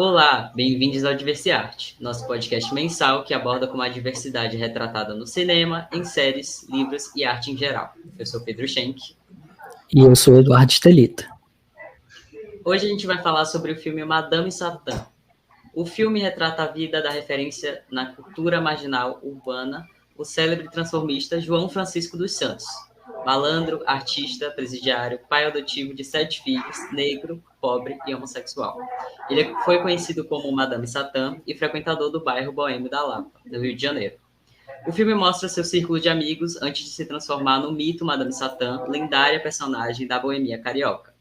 Olá, bem-vindos ao Diversiarte, nosso podcast mensal que aborda como a diversidade é retratada no cinema, em séries, livros e arte em geral. Eu sou Pedro Schenck. E eu sou Eduardo Stelita. Hoje a gente vai falar sobre o filme Madame Satã. O filme retrata a vida da referência na cultura marginal urbana, o célebre transformista João Francisco dos Santos. Malandro, artista, presidiário, pai adotivo de 7 filhos, negro, pobre e homossexual. Ele foi conhecido como Madame Satã e frequentador do bairro Boêmio da Lapa, no Rio de Janeiro. O filme mostra seu círculo de amigos antes de se transformar no mito Madame Satã, lendária personagem da boemia carioca.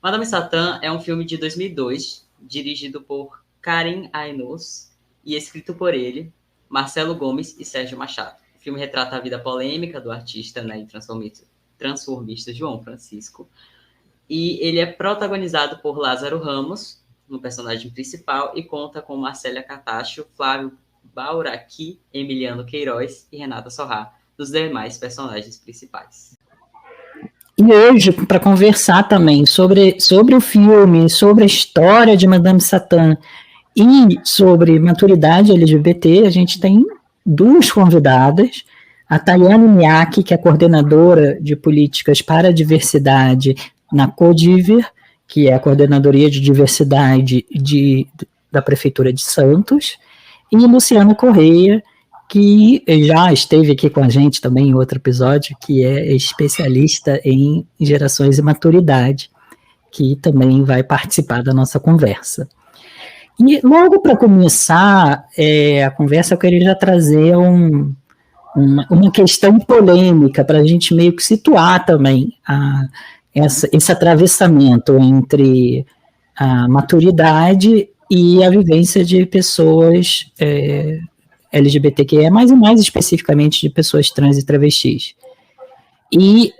Madame Satã é um filme de 2002, dirigido por Karim Ainous e escrito por ele, Marcelo Gomes e Sérgio Machado. O filme retrata a vida polêmica do artista e transformista João Francisco. E ele é protagonizado por Lázaro Ramos, no personagem principal, e conta com Marcélia Catacho, Flávio Bauraqui, Emiliano Queiroz e Renata Sorrá, dos demais personagens principais. E hoje, para conversar também sobre o filme, sobre a história de Madame Satã e sobre maturidade LGBT, a gente tem duas convidadas, a Tayane Miaki, que é coordenadora de políticas para a diversidade na Codiver, que é a coordenadoria de diversidade da Prefeitura de Santos, e Luciana Correia, que já esteve aqui com a gente também em outro episódio, que é especialista em gerações e maturidade, que também vai participar da nossa conversa. E logo para começar a conversa, eu queria já trazer uma questão polêmica para a gente meio que situar também esse atravessamento entre a maturidade e a vivência de pessoas LGBTQIA+, e mais especificamente de pessoas trans e travestis. E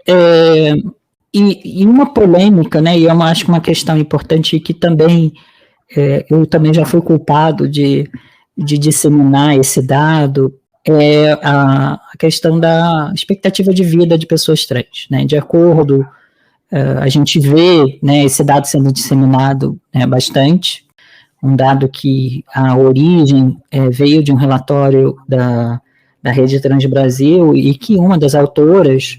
uma polêmica, né, e eu acho que uma questão importante que também eu também já fui culpado de disseminar esse dado, é a questão da expectativa de vida de pessoas trans, né? De acordo, a gente vê, né, esse dado sendo disseminado bastante, um dado que a origem veio de um relatório da Rede Trans Brasil, e que uma das autoras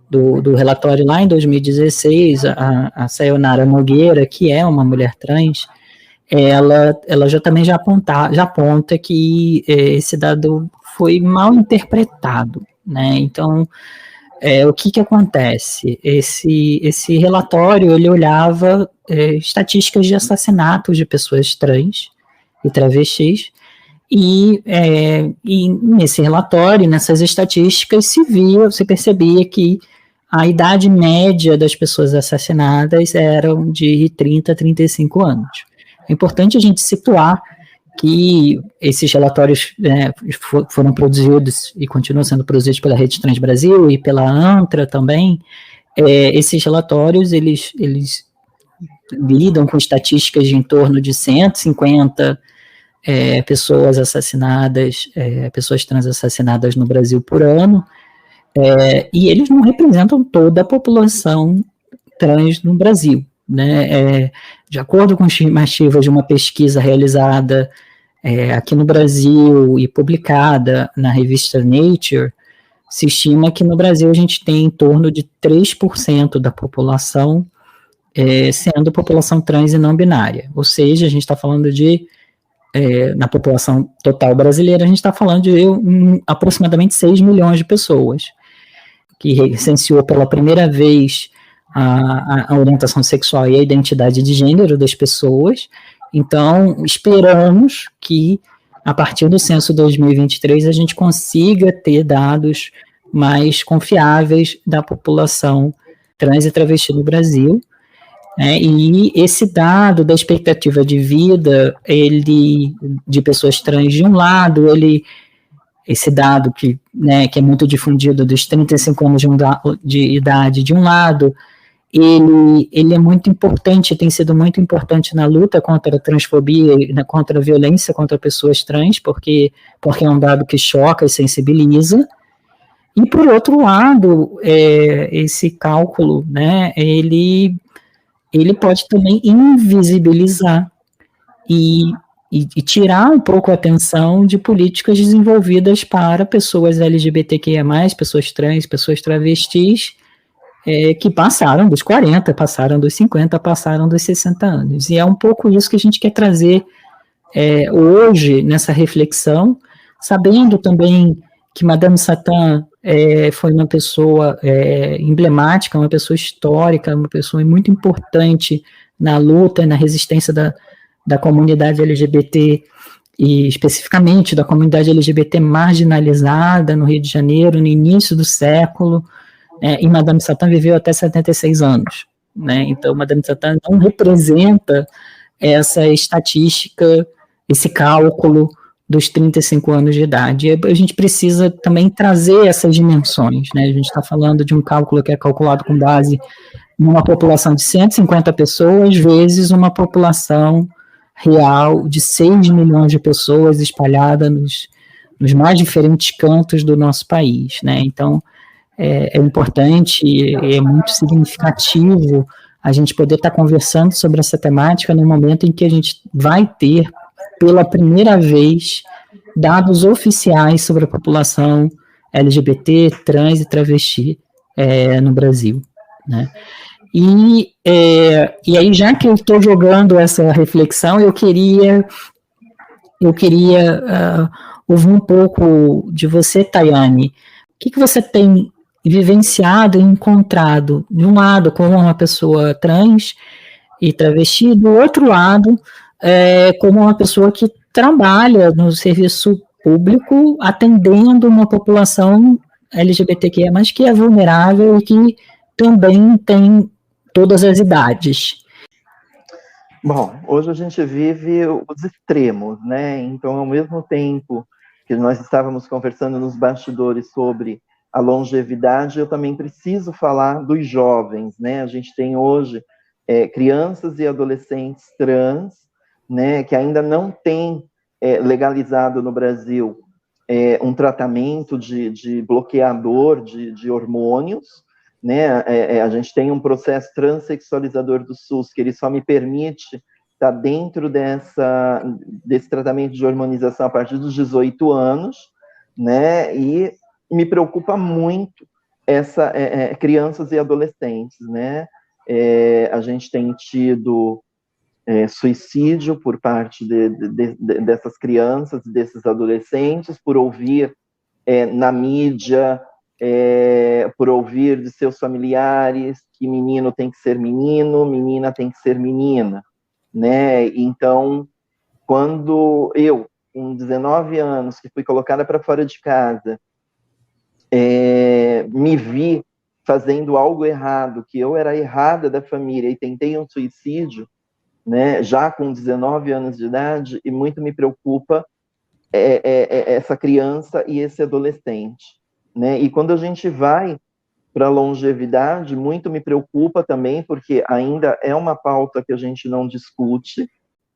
do relatório lá em 2016, a Sayonara Nogueira, que é uma mulher trans, ela já aponta que esse dado foi mal interpretado, né? Então, o que acontece? Esse relatório, ele olhava estatísticas de assassinatos de pessoas trans e travestis, e nesse relatório, nessas estatísticas, se percebia que a idade média das pessoas assassinadas eram de 30 a 35 anos. É importante a gente situar que esses relatórios foram produzidos e continuam sendo produzidos pela Rede Trans Brasil e pela ANTRA também. Esses relatórios, eles lidam com estatísticas de em torno de 150 pessoas assassinadas, pessoas trans assassinadas no Brasil por ano, e eles não representam toda a população trans no Brasil, né? De acordo com estimativas de uma pesquisa realizada aqui no Brasil e publicada na revista Nature, se estima que no Brasil a gente tem em torno de 3% da população sendo população trans e não binária, ou seja, a gente está falando na população total brasileira, a gente está falando de aproximadamente 6 milhões de pessoas, que recenseou pela primeira vez a orientação sexual e a identidade de gênero das pessoas. Então, esperamos que, a partir do censo 2023, a gente consiga ter dados mais confiáveis da população trans e travesti no Brasil. E esse dado da expectativa de vida, de pessoas trans, de um lado, esse dado que é muito difundido dos 35 anos de idade, de um lado, ele é muito importante, tem sido muito importante na luta contra a transfobia e contra a violência contra pessoas trans, porque é um dado que choca e sensibiliza. E, por outro lado, esse cálculo, ele pode também invisibilizar e tirar um pouco a atenção de políticas desenvolvidas para pessoas LGBTQIA+, pessoas trans, pessoas travestis, que passaram dos 40, passaram dos 50, passaram dos 60 anos. E é um pouco isso que a gente quer trazer hoje nessa reflexão, sabendo também que Madame Satã foi uma pessoa emblemática, uma pessoa histórica, uma pessoa muito importante na luta e na resistência da comunidade LGBT, e especificamente da comunidade LGBT marginalizada no Rio de Janeiro, no início do século, e Madame Satã viveu até 76 anos. Né? Então, Madame Satã não representa essa estatística, esse cálculo dos 35 anos de idade. E a gente precisa também trazer essas dimensões. Né? A gente está falando de um cálculo que é calculado com base numa população de 150 pessoas, vezes uma população real de 6 milhões de pessoas espalhadas nos mais diferentes cantos do nosso país. Né? Então, é importante, é muito significativo a gente poder estar conversando sobre essa temática no momento em que a gente vai ter, pela primeira vez, dados oficiais sobre a população LGBT, trans e travesti no Brasil. Né? E aí, já que eu estou jogando essa reflexão, eu queria ouvir um pouco de você, Tayane. O que você tem vivenciado e encontrado, de um lado, como uma pessoa trans e travesti, do outro lado, como uma pessoa que trabalha no serviço público, atendendo uma população LGBTQIA+, mas que é vulnerável e que também tem todas as idades. Bom, hoje a gente vive os extremos, né? Então, ao mesmo tempo que nós estávamos conversando nos bastidores sobre a longevidade, eu também preciso falar dos jovens, né? A gente tem hoje crianças e adolescentes trans, né, que ainda não têm legalizado no Brasil um tratamento de bloqueador de hormônios, né? A gente tem um processo transexualizador do SUS que ele só me permite estar dentro desse tratamento de hormonização a partir dos 18 anos, né? E me preocupa muito crianças e adolescentes, né? A gente tem tido suicídio por parte dessas crianças, desses adolescentes, por ouvir na mídia, por ouvir de seus familiares que menino tem que ser menino, menina tem que ser menina, né? Então, quando eu, com 19 anos, que fui colocada para fora de casa, me vi fazendo algo errado, que eu era errada da família e tentei um suicídio, né, já com 19 anos de idade, e muito me preocupa essa criança e esse adolescente, né? E quando a gente vai para a longevidade, muito me preocupa também, porque ainda é uma pauta que a gente não discute,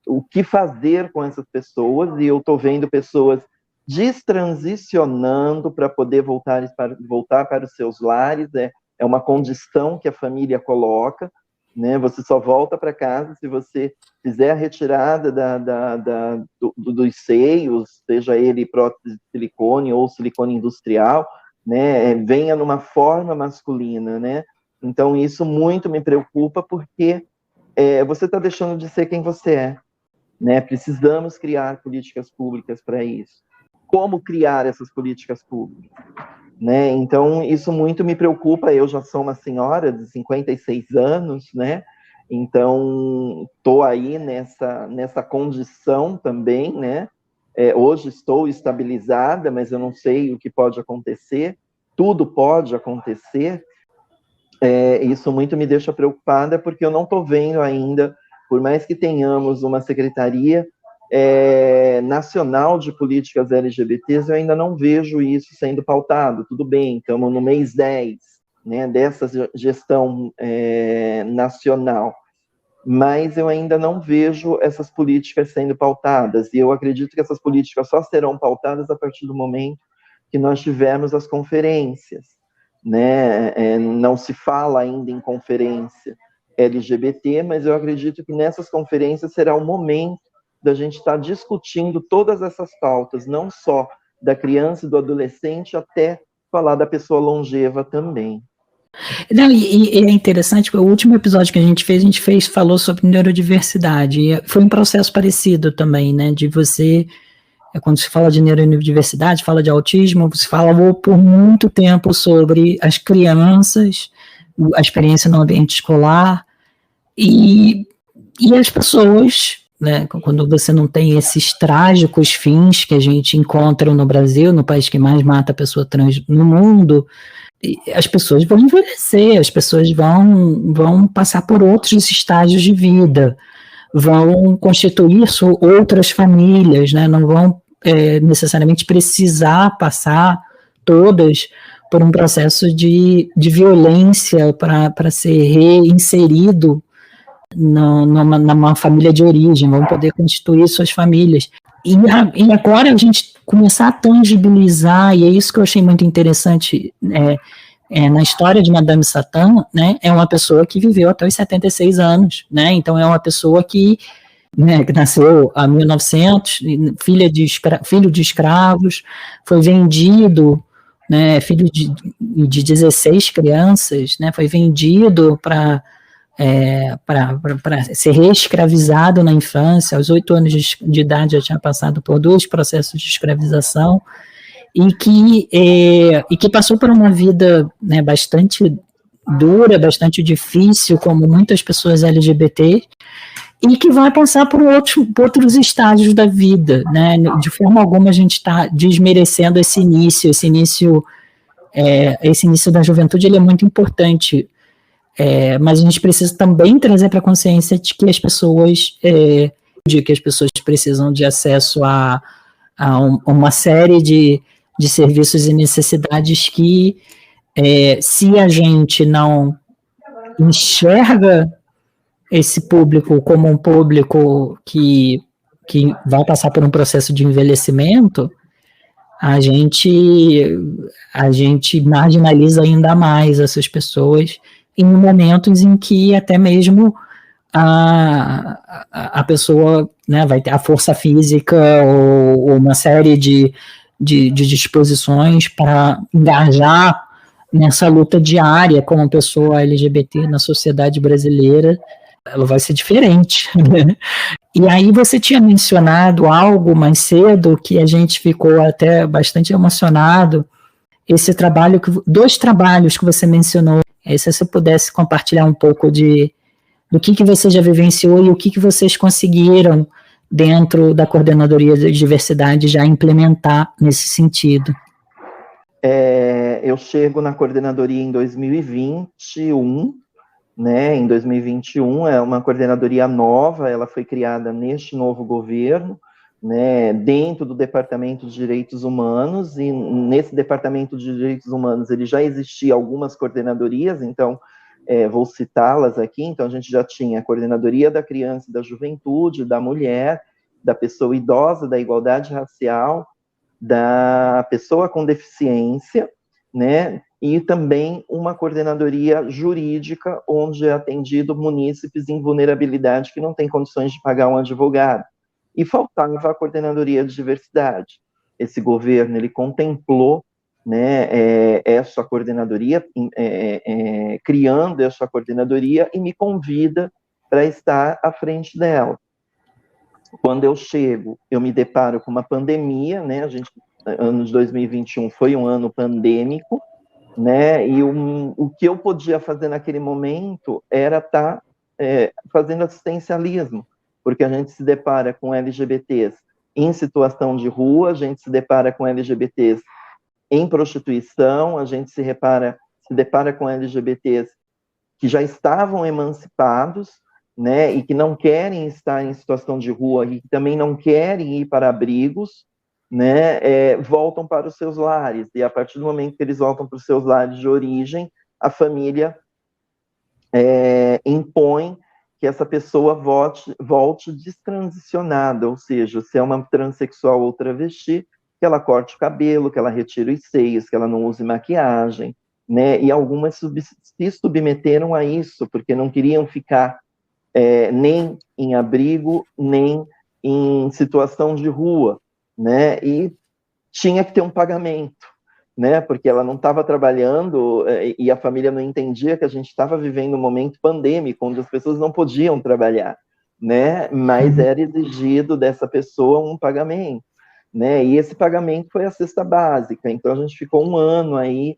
o que fazer com essas pessoas, e eu estou vendo pessoas destransicionando para poder voltar para os seus lares, é uma condição que a família coloca, né? Você só volta para casa se você fizer a retirada dos seios, seja ele prótese de silicone ou silicone industrial, né? Venha numa forma masculina, né? Então isso muito me preocupa, porque você está deixando de ser quem você é, né? Precisamos criar políticas públicas para isso. Como criar essas políticas públicas, né? Então, isso muito me preocupa. Eu já sou uma senhora de 56 anos, né? Então, estou aí nessa condição também, né? Hoje estou estabilizada, mas eu não sei o que pode acontecer. Tudo pode acontecer. Isso muito me deixa preocupada, porque eu não estou vendo ainda, por mais que tenhamos uma secretaria nacional de políticas LGBTs, eu ainda não vejo isso sendo pautado. Tudo bem, estamos no mês 10, né, dessa gestão nacional, mas eu ainda não vejo essas políticas sendo pautadas, e eu acredito que essas políticas só serão pautadas a partir do momento que nós tivermos as conferências, né? Não se fala ainda em conferência LGBT, mas eu acredito que nessas conferências será o momento da gente estar discutindo todas essas pautas, não só da criança e do adolescente, até falar da pessoa longeva também. Não, e é interessante, porque o último episódio que a gente fez, falou sobre neurodiversidade, e foi um processo parecido também, né, de você, quando se fala de neurodiversidade, fala de autismo, você falou por muito tempo sobre as crianças, a experiência no ambiente escolar, e as pessoas, né, quando você não tem esses trágicos fins que a gente encontra no Brasil, no país que mais mata pessoa trans no mundo, as pessoas vão envelhecer, as pessoas vão passar por outros estágios de vida, vão constituir outras famílias, né, não vão necessariamente precisar passar todas por um processo de violência para ser reinserido numa família de origem, vão poder constituir suas famílias. E agora a gente começar a tangibilizar, e é isso que eu achei muito interessante na história de Madame Satã, né, é uma pessoa que viveu até os 76 anos, né, então é uma pessoa que nasceu em 1900, filho de escravos, foi vendido, né, filho de 16 crianças, né, foi vendido para ser reescravizado na infância, aos 8 anos de idade já tinha passado por 2 processos de escravização, e que passou por uma vida, né, bastante dura, bastante difícil, como muitas pessoas LGBT, e que vai passar por outros estágios da vida, né? De forma alguma a gente está desmerecendo esse início da juventude, ele é muito importante, mas a gente precisa também trazer para a consciência de que as pessoas precisam de acesso a uma série de serviços e necessidades que, se a gente não enxerga esse público como um público que vai passar por um processo de envelhecimento, a gente marginaliza ainda mais essas pessoas em momentos em que até mesmo a pessoa, né, vai ter a força física ou uma série de disposições para engajar nessa luta diária como pessoa LGBT na sociedade brasileira, ela vai ser diferente, né? E aí você tinha mencionado algo mais cedo que a gente ficou até bastante emocionado, esse trabalho, 2 trabalhos que você mencionou, se você pudesse compartilhar um pouco do que você já vivenciou e o que vocês conseguiram dentro da Coordenadoria de Diversidade já implementar nesse sentido. Eu chego na coordenadoria em 2021, né? Em 2021 é uma coordenadoria nova, ela foi criada neste novo governo, né? Dentro do Departamento de Direitos Humanos, e nesse Departamento de Direitos Humanos ele já existia algumas coordenadorias, então vou citá-las aqui. Então a gente já tinha a Coordenadoria da Criança e da Juventude, da Mulher, da Pessoa Idosa, da Igualdade Racial, da Pessoa com Deficiência, né, e também uma coordenadoria jurídica, onde é atendido munícipes em vulnerabilidade que não têm condições de pagar um advogado. E faltava a coordenadoria de diversidade. Esse governo, ele contemplou, né, essa coordenadoria, criando essa coordenadoria, e me convida para estar à frente dela. Quando eu chego, eu me deparo com uma pandemia, né, ano de 2021 foi um ano pandêmico, né, e o que eu podia fazer naquele momento era estar fazendo assistencialismo, porque a gente se depara com LGBTs em situação de rua, a gente se depara com LGBTs em prostituição, a gente se depara com LGBTs que já estavam emancipados, né, e que não querem estar em situação de rua e que também não querem ir para abrigos, né, voltam para os seus lares, e a partir do momento que eles voltam para os seus lares de origem, a família impõe que essa pessoa volte destransicionada, ou seja, se é uma transexual ou travesti, que ela corte o cabelo, que ela retire os seios, que ela não use maquiagem, né, e algumas se submeteram a isso, porque não queriam ficar nem em abrigo, nem em situação de rua, né? E tinha que ter um pagamento, né? Porque ela não estava trabalhando e a família não entendia que a gente estava vivendo um momento pandêmico, onde as pessoas não podiam trabalhar, né? Mas era exigido dessa pessoa um pagamento, né? E esse pagamento foi a cesta básica. Então a gente ficou um ano aí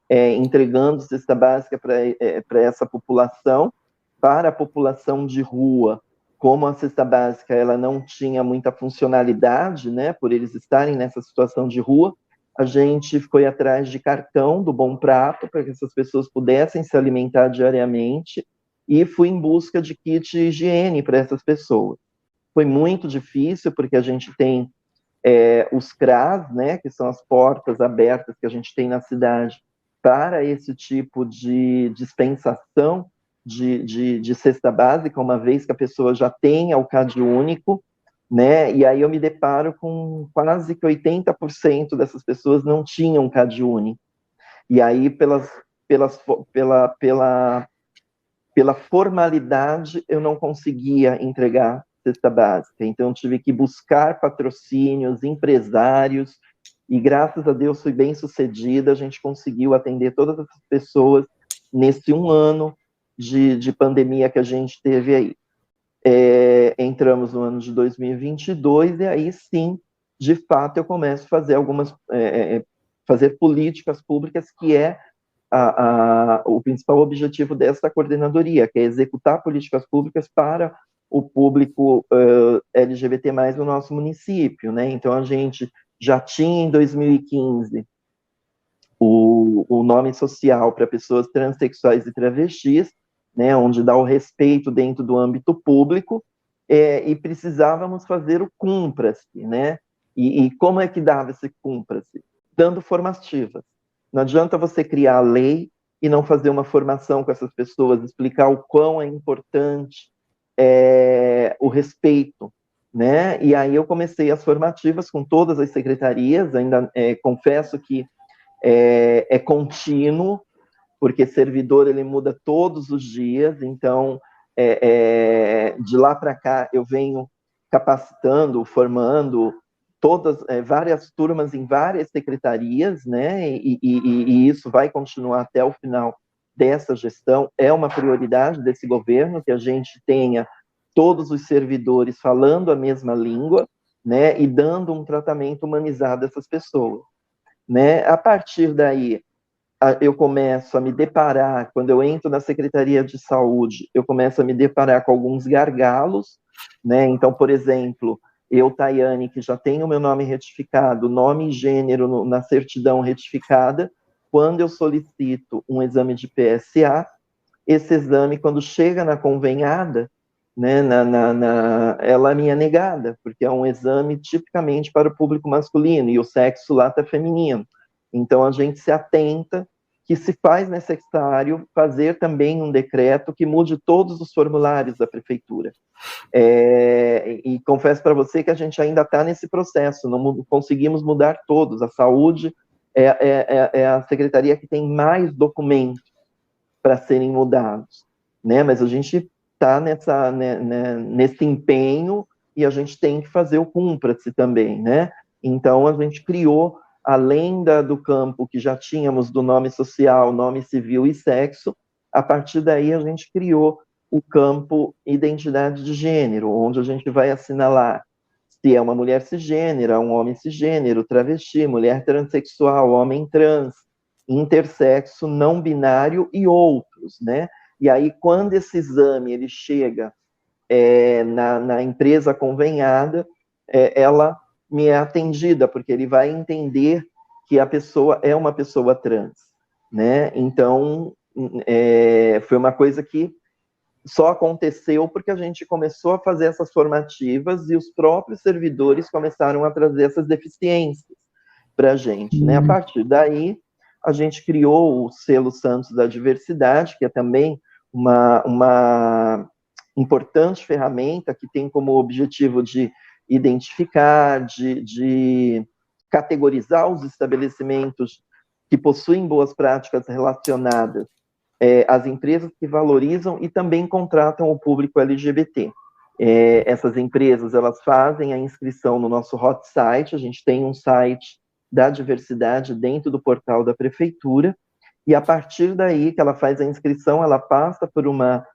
entregando cesta básica para essa população, para a população de rua. Como a cesta básica ela não tinha muita funcionalidade, né, por eles estarem nessa situação de rua, a gente foi atrás de cartão do Bom Prato para que essas pessoas pudessem se alimentar diariamente e fui em busca de kit de higiene para essas pessoas. Foi muito difícil porque a gente tem os CRAs, né, que são as portas abertas que a gente tem na cidade para esse tipo de dispensação de cesta básica, uma vez que a pessoa já tenha o CAD único, né? E aí eu me deparo com quase que 80% dessas pessoas não tinham CAD único. E aí, pela formalidade, eu não conseguia entregar cesta básica. Então, eu tive que buscar patrocínios, empresários, e graças a Deus fui bem sucedida, a gente conseguiu atender todas essas pessoas nesse um ano de pandemia que a gente teve aí. Entramos no ano de 2022 e aí sim, de fato, eu começo a fazer fazer políticas públicas, que é o principal objetivo dessa coordenadoria, que é executar políticas públicas para o público LGBT+, no nosso município, né? Então, a gente já tinha, em 2015, o nome social para pessoas transexuais e travestis, né, onde dá o respeito dentro do âmbito público, e precisávamos fazer o Cumpra-se, né? E como é que dava esse Cumpra-se? Dando formativas. Não adianta você criar a lei e não fazer uma formação com essas pessoas, explicar o quão é importante o respeito, né? E aí eu comecei as formativas com todas as secretarias, ainda confesso que é contínuo, porque servidor ele muda todos os dias, então de lá para cá eu venho capacitando, formando várias turmas em várias secretarias, né? E isso vai continuar até o final dessa gestão. É uma prioridade desse governo que a gente tenha todos os servidores falando a mesma língua, né? E dando um tratamento humanizado a essas pessoas, né? A partir daí, eu começo a me deparar, quando eu entro na Secretaria de Saúde, eu começo a me deparar com alguns gargalos, né? Então, por exemplo, eu, Tayane, que já tenho o meu nome retificado, nome e gênero na certidão retificada, quando eu solicito um exame de PSA, esse exame, quando chega na convenhada, né, ela me é negada, porque é um exame tipicamente para o público masculino, e o sexo lá está feminino. Então, a gente se atenta que se faz necessário fazer também um decreto que mude todos os formulários da prefeitura. E confesso para você que a gente ainda está nesse processo, não conseguimos mudar todos. A saúde é a secretaria que tem mais documentos para serem mudados, né? Mas a gente está nesse empenho e a gente tem que fazer o Cumpra-se também, né? Então, a gente criou, além do campo que já tínhamos do nome social, nome civil e sexo, a partir daí a gente criou o campo identidade de gênero, onde a gente vai assinalar se é uma mulher cisgênera, um homem cisgênero, travesti, mulher transexual, homem trans, intersexo, não binário e outros, né? E aí, quando esse exame ele chega na empresa convenhada, ela me é atendida, porque ele vai entender que a pessoa é uma pessoa trans, né? Então, foi uma coisa que só aconteceu porque a gente começou a fazer essas formativas e os próprios servidores começaram a trazer essas deficiências para a gente, né? A partir daí, a gente criou o Selo Santos da Diversidade, que é também uma importante ferramenta que tem como objetivo de identificar, de categorizar os estabelecimentos que possuem boas práticas relacionadas às empresas que valorizam e também contratam o público LGBT, Essas empresas, elas fazem a inscrição no nosso hot site, a gente tem um site da diversidade dentro do portal da prefeitura, e a partir daí que ela faz a inscrição, ela passa por uma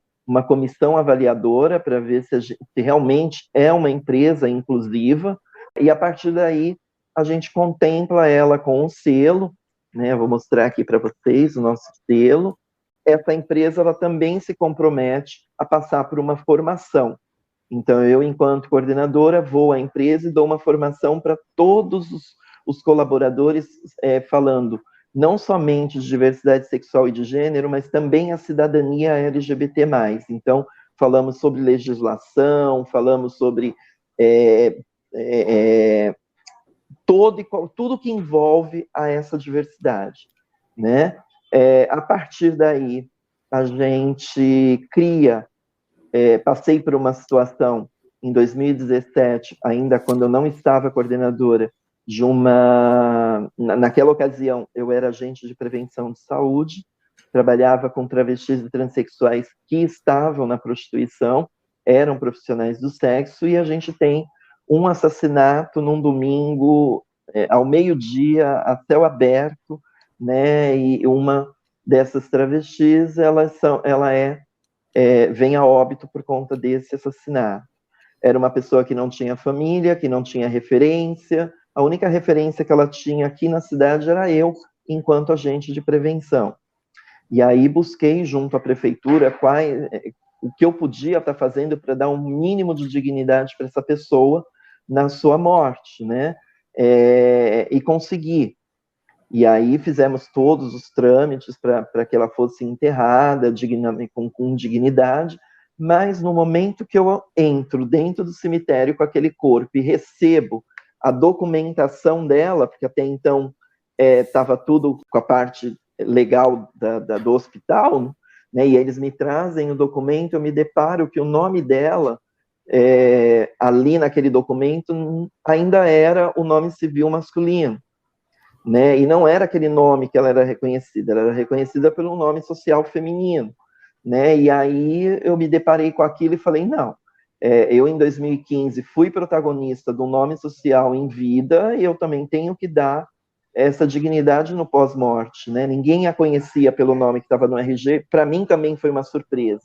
comissão avaliadora para ver se realmente é uma empresa inclusiva, e a partir daí a gente contempla ela com um selo, né? Vou mostrar aqui para vocês o nosso selo. Essa empresa, ela também se compromete a passar por uma formação. Então, eu, enquanto coordenadora, vou à empresa e dou uma formação para todos os colaboradores, falando não somente de diversidade sexual e de gênero, mas também a cidadania LGBT+. Então, falamos sobre legislação, falamos sobre tudo que envolve a essa diversidade, né? A partir daí, a gente cria, passei por uma situação em 2017, ainda quando eu não estava coordenadora, naquela ocasião, eu era agente de prevenção de saúde, trabalhava com travestis e transexuais que estavam na prostituição, eram profissionais do sexo, e a gente tem um assassinato num domingo, ao meio-dia, a céu aberto, né? E uma dessas travestis, vem a óbito por conta desse assassinato. Era uma pessoa que não tinha família, que não tinha referência. A única referência que ela tinha aqui na cidade era eu, enquanto agente de prevenção. E aí busquei junto à prefeitura o que eu podia estar fazendo para dar um mínimo de dignidade para essa pessoa na sua morte, né? E consegui. E aí fizemos todos os trâmites para que ela fosse enterrada com dignidade, mas no momento que eu entro dentro do cemitério com aquele corpo e recebo a documentação dela, porque até então estava tudo com a parte legal do hospital, né, e eles me trazem o documento, eu me deparo que o nome dela, ali naquele documento, ainda era o nome civil masculino, né, e não era aquele nome que ela era reconhecida pelo nome social feminino, né, e aí eu me deparei com aquilo e falei, não, eu em 2015 fui protagonista do nome social em vida, e eu também tenho que dar essa dignidade no pós-morte, né, ninguém a conhecia pelo nome que estava no RG, para mim também foi uma surpresa,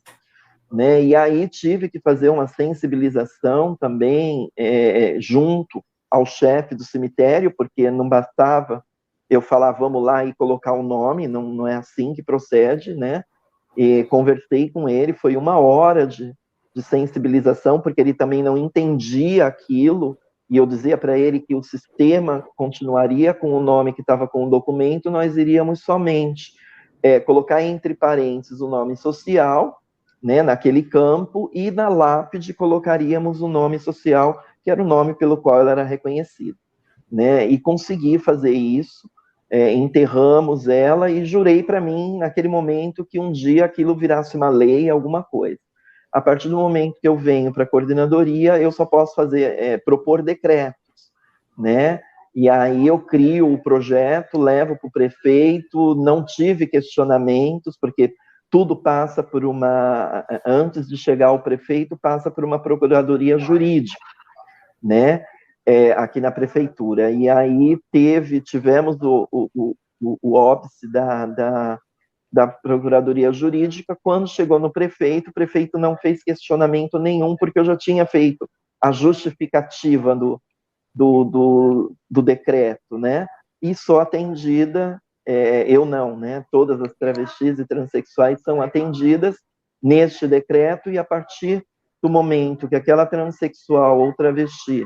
né, e aí tive que fazer uma sensibilização também, junto ao chefe do cemitério, porque não bastava eu falar, vamos lá e colocar o nome, não é assim que procede, né, e conversei com ele, foi 1 hora de sensibilização, porque ele também não entendia aquilo, e eu dizia para ele que o sistema continuaria com o nome que estava com o documento, nós iríamos somente colocar entre parênteses o nome social, né, naquele campo, e na lápide colocaríamos o nome social, que era o nome pelo qual ela era reconhecida, né, e consegui fazer isso, enterramos ela, e jurei para mim, naquele momento, que um dia aquilo virasse uma lei, alguma coisa. A partir do momento que eu venho para a coordenadoria, eu só posso propor decretos, né? E aí eu crio o projeto, levo para o prefeito, não tive questionamentos, porque tudo passa por antes de chegar ao prefeito, passa por uma procuradoria jurídica, né? Aqui na prefeitura. E aí tivemos o óbice da Procuradoria Jurídica. Quando chegou no prefeito, o prefeito não fez questionamento nenhum, porque eu já tinha feito a justificativa do decreto, né? E sou atendida, eu não, né? Todas as travestis e transexuais são atendidas neste decreto, e a partir do momento que aquela transexual ou travesti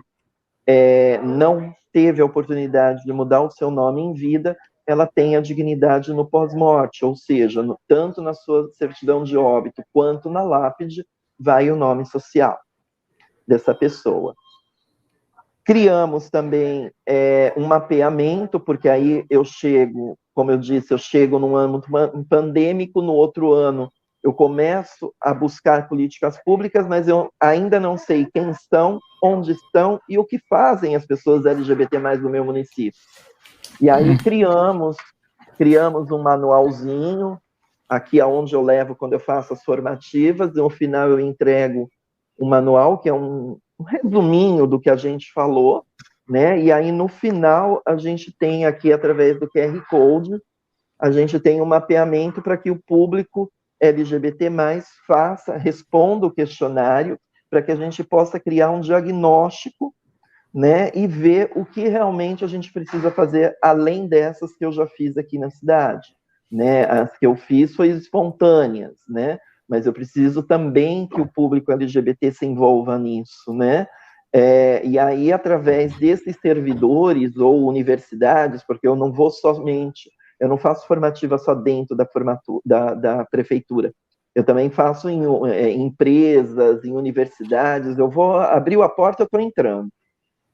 não teve a oportunidade de mudar o seu nome em vida, ela tem a dignidade no pós-morte, ou seja, tanto na sua certidão de óbito quanto na lápide, vai o nome social dessa pessoa. Criamos também um mapeamento, porque aí eu chego, como eu disse, eu chego num ano pandêmico, no outro ano eu começo a buscar políticas públicas, mas eu ainda não sei quem estão, onde estão e o que fazem as pessoas LGBT+ do meu município. E aí criamos um manualzinho, aqui aonde eu levo quando eu faço as formativas, e no final eu entrego um manual que é um resuminho do que a gente falou, né? E aí, no final, a gente tem aqui, através do QR Code, a gente tem um mapeamento para que o público LGBT+, responda o questionário, para que a gente possa criar um diagnóstico, né, e ver o que realmente a gente precisa fazer, além dessas que eu já fiz aqui na cidade, né? As que eu fiz foram espontâneas, né? Mas eu preciso também que o público LGBT se envolva nisso, né? E aí, através desses servidores ou universidades, porque eu não vou somente, eu não faço formativa só dentro da prefeitura, eu também faço em empresas, em universidades, eu vou abrir a porta, eu estou entrando,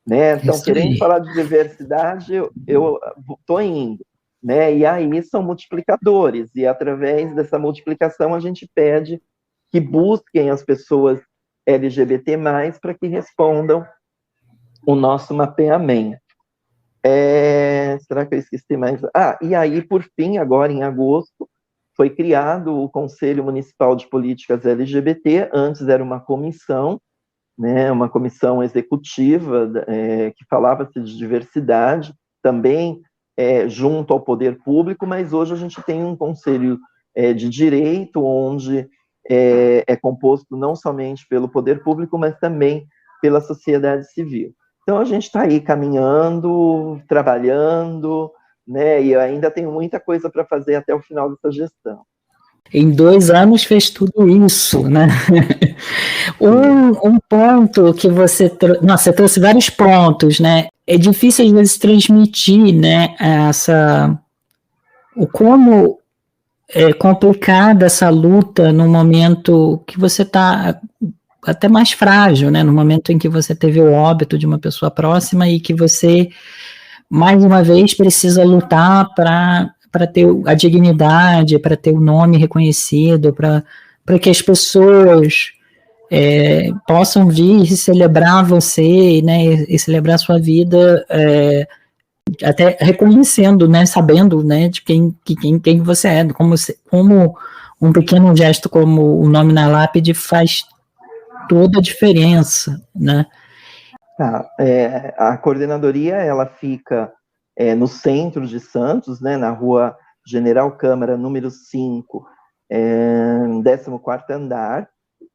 né? Então, querendo falar de diversidade, eu estou indo, né? E aí são multiplicadores, e através dessa multiplicação a gente pede que busquem as pessoas LGBT+, para que respondam o nosso mapeamento. Será que eu esqueci mais? E aí, por fim, agora em agosto, foi criado o Conselho Municipal de Políticas LGBT, antes era uma comissão, né, uma comissão executiva que falava-se de diversidade, também junto ao poder público, mas hoje a gente tem um conselho de direito, onde é composto não somente pelo poder público, mas também pela sociedade civil. Então, a gente está aí caminhando, trabalhando, né, e eu ainda tenho muita coisa para fazer até o final dessa gestão. Em 2 anos fez tudo isso, né? Um ponto que você trouxe... Nossa, você trouxe vários pontos, né? É difícil, às vezes, transmitir, né, o como é complicada essa luta no momento que você está até mais frágil, né? No momento em que você teve o óbito de uma pessoa próxima e que você, mais uma vez, precisa lutar para ter a dignidade, para ter o nome reconhecido, para que as pessoas possam vir e celebrar você, né, e celebrar a sua vida, até reconhecendo, né, sabendo, né, de quem você é, como um pequeno gesto como o nome na lápide faz toda a diferença, né? A coordenadoria, ela fica no centro de Santos, né, na rua General Câmara, número 5, 14º andar,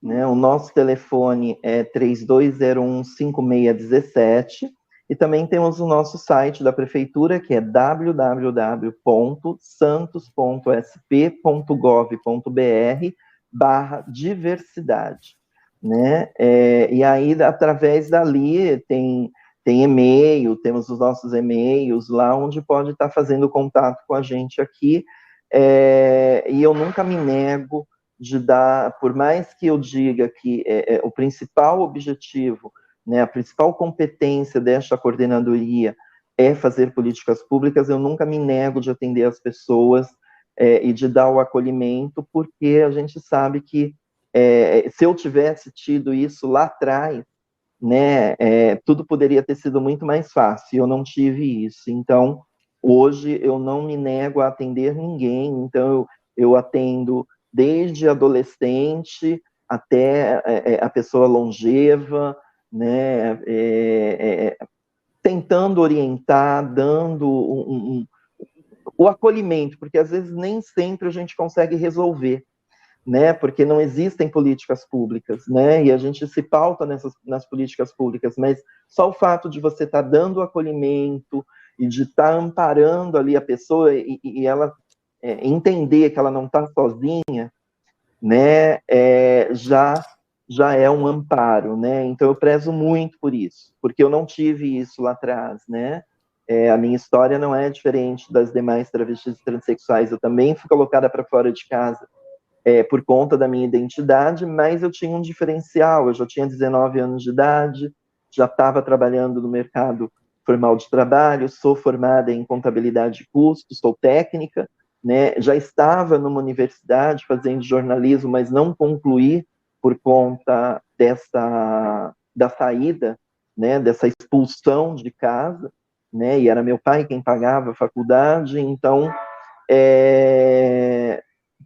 né? O nosso telefone é 3201-5617, e também temos o nosso site da prefeitura, que é www.santos.sp.gov.br/diversidade, né? E aí, através dali, tem e-mail, temos os nossos e-mails lá, onde pode estar fazendo contato com a gente aqui, e eu nunca me nego de dar, por mais que eu diga que o principal objetivo, né, a principal competência desta coordenadoria é fazer políticas públicas, eu nunca me nego de atender as pessoas e de dar o acolhimento, porque a gente sabe que se eu tivesse tido isso lá atrás, né, tudo poderia ter sido muito mais fácil, e eu não tive isso. Então, hoje, eu não me nego a atender ninguém, então eu atendo desde adolescente até a pessoa longeva, né, tentando orientar, dando o acolhimento, porque às vezes nem sempre a gente consegue resolver, né, porque não existem políticas públicas, né, e a gente se pauta nas políticas públicas, mas só o fato de você estar dando acolhimento e de estar amparando ali a pessoa e ela entender que ela não está sozinha, né, já é um amparo, né, então eu prezo muito por isso, porque eu não tive isso lá atrás, né, a minha história não é diferente das demais travestis e transexuais, eu também fui colocada para fora de casa, por conta da minha identidade, mas eu tinha um diferencial, eu já tinha 19 anos de idade, já estava trabalhando no mercado formal de trabalho, sou formada em contabilidade de custos, sou técnica, né, já estava numa universidade fazendo jornalismo, mas não concluí por conta da saída, né, dessa expulsão de casa, né, e era meu pai quem pagava a faculdade, então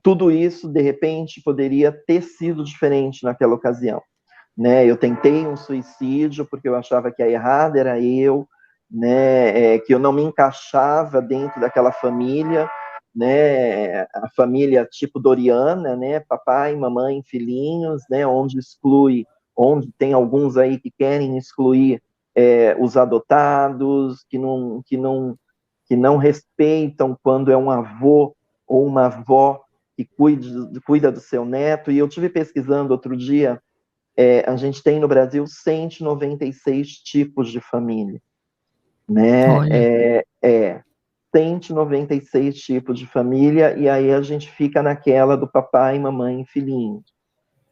tudo isso, de repente, poderia ter sido diferente naquela ocasião. né? Eu tentei um suicídio porque eu achava que a errada era eu, né? Que eu não me encaixava dentro daquela família, né? A família tipo Doriana, né? Papai, mamãe, filhinhos, né? Onde tem alguns aí que querem excluir os adotados, que não respeitam quando é um avô ou uma avó que cuida do seu neto. E eu tive pesquisando outro dia, a gente tem no Brasil 196 tipos de família, né? Olha, 196 tipos de família, e aí a gente fica naquela do papai, mamãe e filhinho,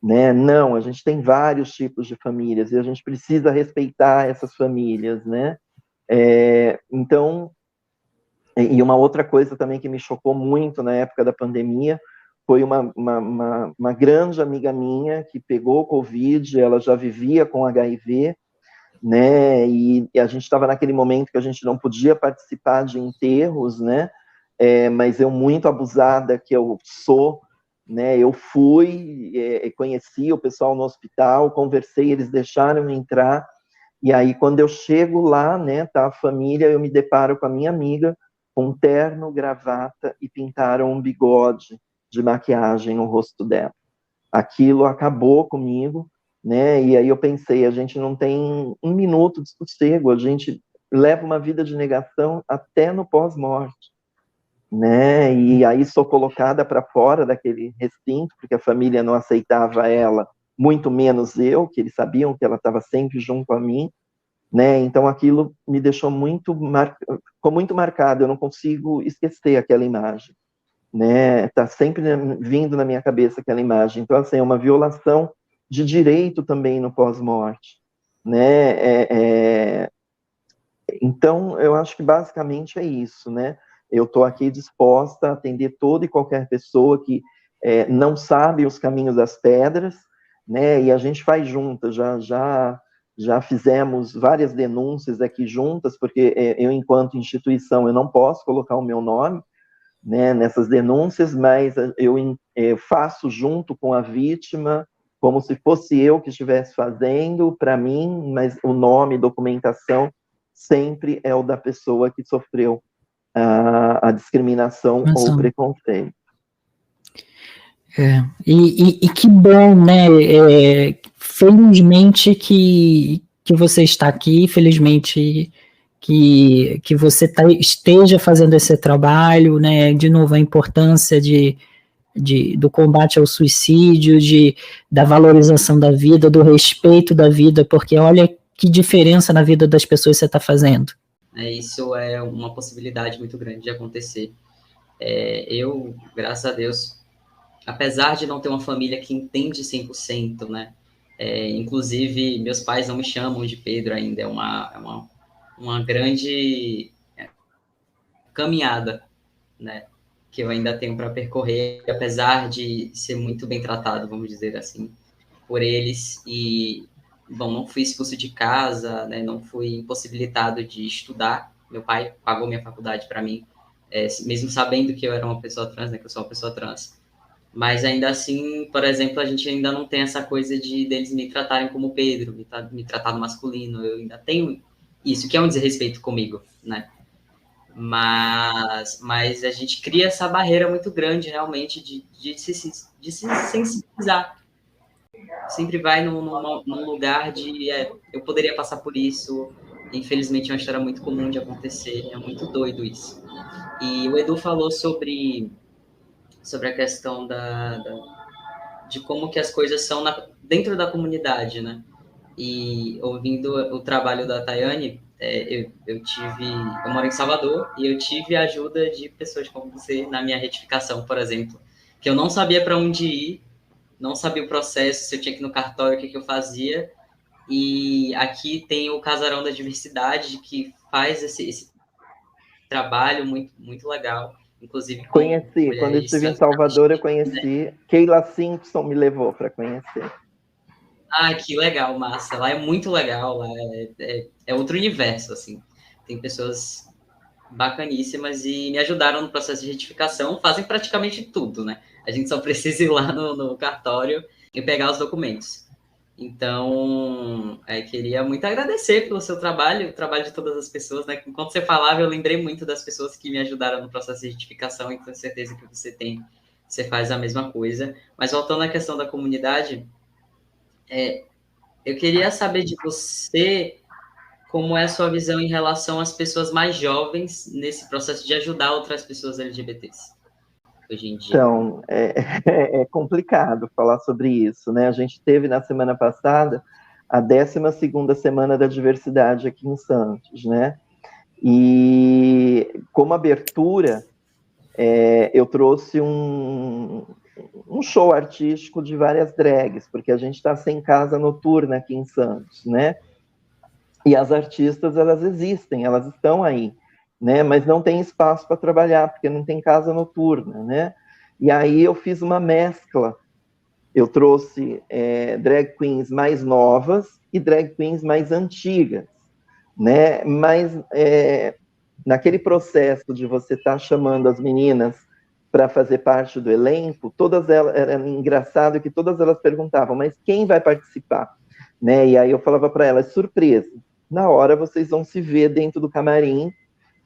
né? Não, a gente tem vários tipos de famílias, e a gente precisa respeitar essas famílias, né? Então, e uma outra coisa também que me chocou muito na época da pandemia foi uma grande amiga minha que pegou Covid, ela já vivia com HIV, né? E a gente estava naquele momento que a gente não podia participar de enterros, né? Mas eu, muito abusada que eu sou, né? Eu fui, conheci o pessoal no hospital, conversei, eles deixaram eu entrar. E aí, quando eu chego lá, né, tá a família, eu me deparo com a minha amiga, com terno, gravata, e pintaram um bigode de maquiagem no rosto dela. Aquilo acabou comigo, né? E aí eu pensei, a gente não tem um minuto de sossego, a gente leva uma vida de negação até no pós-morte, né? E aí sou colocada para fora daquele recinto, porque a família não aceitava ela, muito menos eu, que eles sabiam que ela estava sempre junto a mim, né? Então aquilo me deixou ficou muito marcado, eu não consigo esquecer aquela imagem, né? Tá sempre vindo na minha cabeça aquela imagem. Então, assim, é uma violação de direito também no pós-morte, né? Então, eu acho que basicamente é isso, né? Eu estou aqui disposta a atender toda e qualquer pessoa que não sabe os caminhos das pedras, né? E a gente faz juntas, já fizemos várias denúncias aqui juntas, porque eu, enquanto instituição, eu não posso colocar o meu nome, né, nessas denúncias, mas eu faço junto com a vítima, como se fosse eu que estivesse fazendo, para mim, mas o nome, documentação, sempre é o da pessoa que sofreu a discriminação ou preconceito. E que bom, né? Felizmente que você está aqui, felizmente que você esteja fazendo esse trabalho, né? De novo, a importância do combate ao suicídio, da valorização da vida, do respeito da vida, porque olha que diferença na vida das pessoas você está fazendo. Isso é uma possibilidade muito grande de acontecer. Eu, graças a Deus, apesar de não ter uma família que entende 100%, né? Inclusive, meus pais não me chamam de Pedro ainda, é uma grande caminhada, né? Que eu ainda tenho para percorrer, apesar de ser muito bem tratado, vamos dizer assim, por eles. E, bom, não fui expulso de casa, né? Não fui impossibilitado de estudar. Meu pai pagou minha faculdade para mim, mesmo sabendo que eu era uma pessoa trans, né? Que eu sou uma pessoa trans. Mas ainda assim, por exemplo, a gente ainda não tem essa coisa deles me tratarem como Pedro, me tratar no masculino. Eu ainda tenho isso, que é um desrespeito comigo, né? Mas a gente cria essa barreira muito grande, realmente, de se sensibilizar. Sempre vai num lugar eu poderia passar por isso. Infelizmente, é uma história muito comum de acontecer. É muito doido isso. E o Edu falou sobre a questão de como que as coisas são dentro da comunidade, né? E ouvindo o trabalho da Tayane, eu moro em Salvador e eu tive a ajuda de pessoas como você na minha retificação, por exemplo, que eu não sabia para onde ir, não sabia o processo, se eu tinha que ir no cartório, o que eu fazia. E aqui tem o Casarão da Diversidade, que faz esse trabalho muito, muito legal. Inclusive, conheci, quando eu estive em Salvador, eu conheci. Né? Keila Simpson me levou para conhecer. Ah, que legal, massa. Lá é muito legal, lá é outro universo, assim. Tem pessoas bacaníssimas e me ajudaram no processo de retificação, fazem praticamente tudo, né? A gente só precisa ir lá no cartório e pegar os documentos. Então, queria muito agradecer pelo seu trabalho, o trabalho de todas as pessoas, né? Enquanto você falava, eu lembrei muito das pessoas que me ajudaram no processo de identificação, e tenho certeza que você faz a mesma coisa. Mas voltando à questão da comunidade, eu queria saber de você como é a sua visão em relação às pessoas mais jovens nesse processo de ajudar outras pessoas LGBTs hoje em dia. Então, é complicado falar sobre isso, né? A gente teve na semana passada a 12ª Semana da Diversidade aqui em Santos, né? E como abertura, eu trouxe um show artístico de várias drags, porque a gente está sem casa noturna aqui em Santos, né? E as artistas, elas existem, elas estão aí, né? Mas não tem espaço para trabalhar, porque não tem casa noturna, né? E aí eu fiz uma mescla. Eu trouxe drag queens mais novas e drag queens mais antigas, né? Mas naquele processo de você estar chamando as meninas para fazer parte do elenco, todas elas, era engraçado que todas elas perguntavam, mas quem vai participar? Né? E aí eu falava para elas, surpresa, na hora vocês vão se ver dentro do camarim,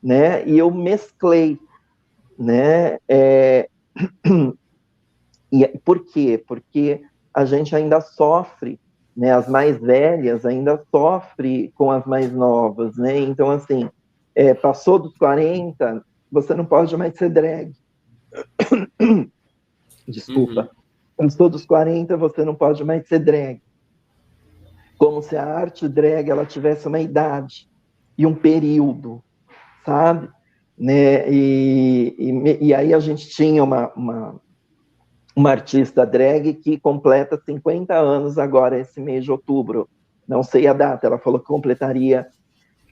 né? E eu mesclei, né? E por quê? Porque a gente ainda sofre, né? As mais velhas ainda sofrem com as mais novas, né? Então, assim, passou dos 40, você não pode mais ser drag. Desculpa. Passou dos 40, você não pode mais ser drag. Como se a arte drag ela tivesse uma idade e um período, sabe? Né? E aí a gente tinha uma artista drag que completa 50 anos agora, esse mês de outubro. Não sei a data, ela falou que completaria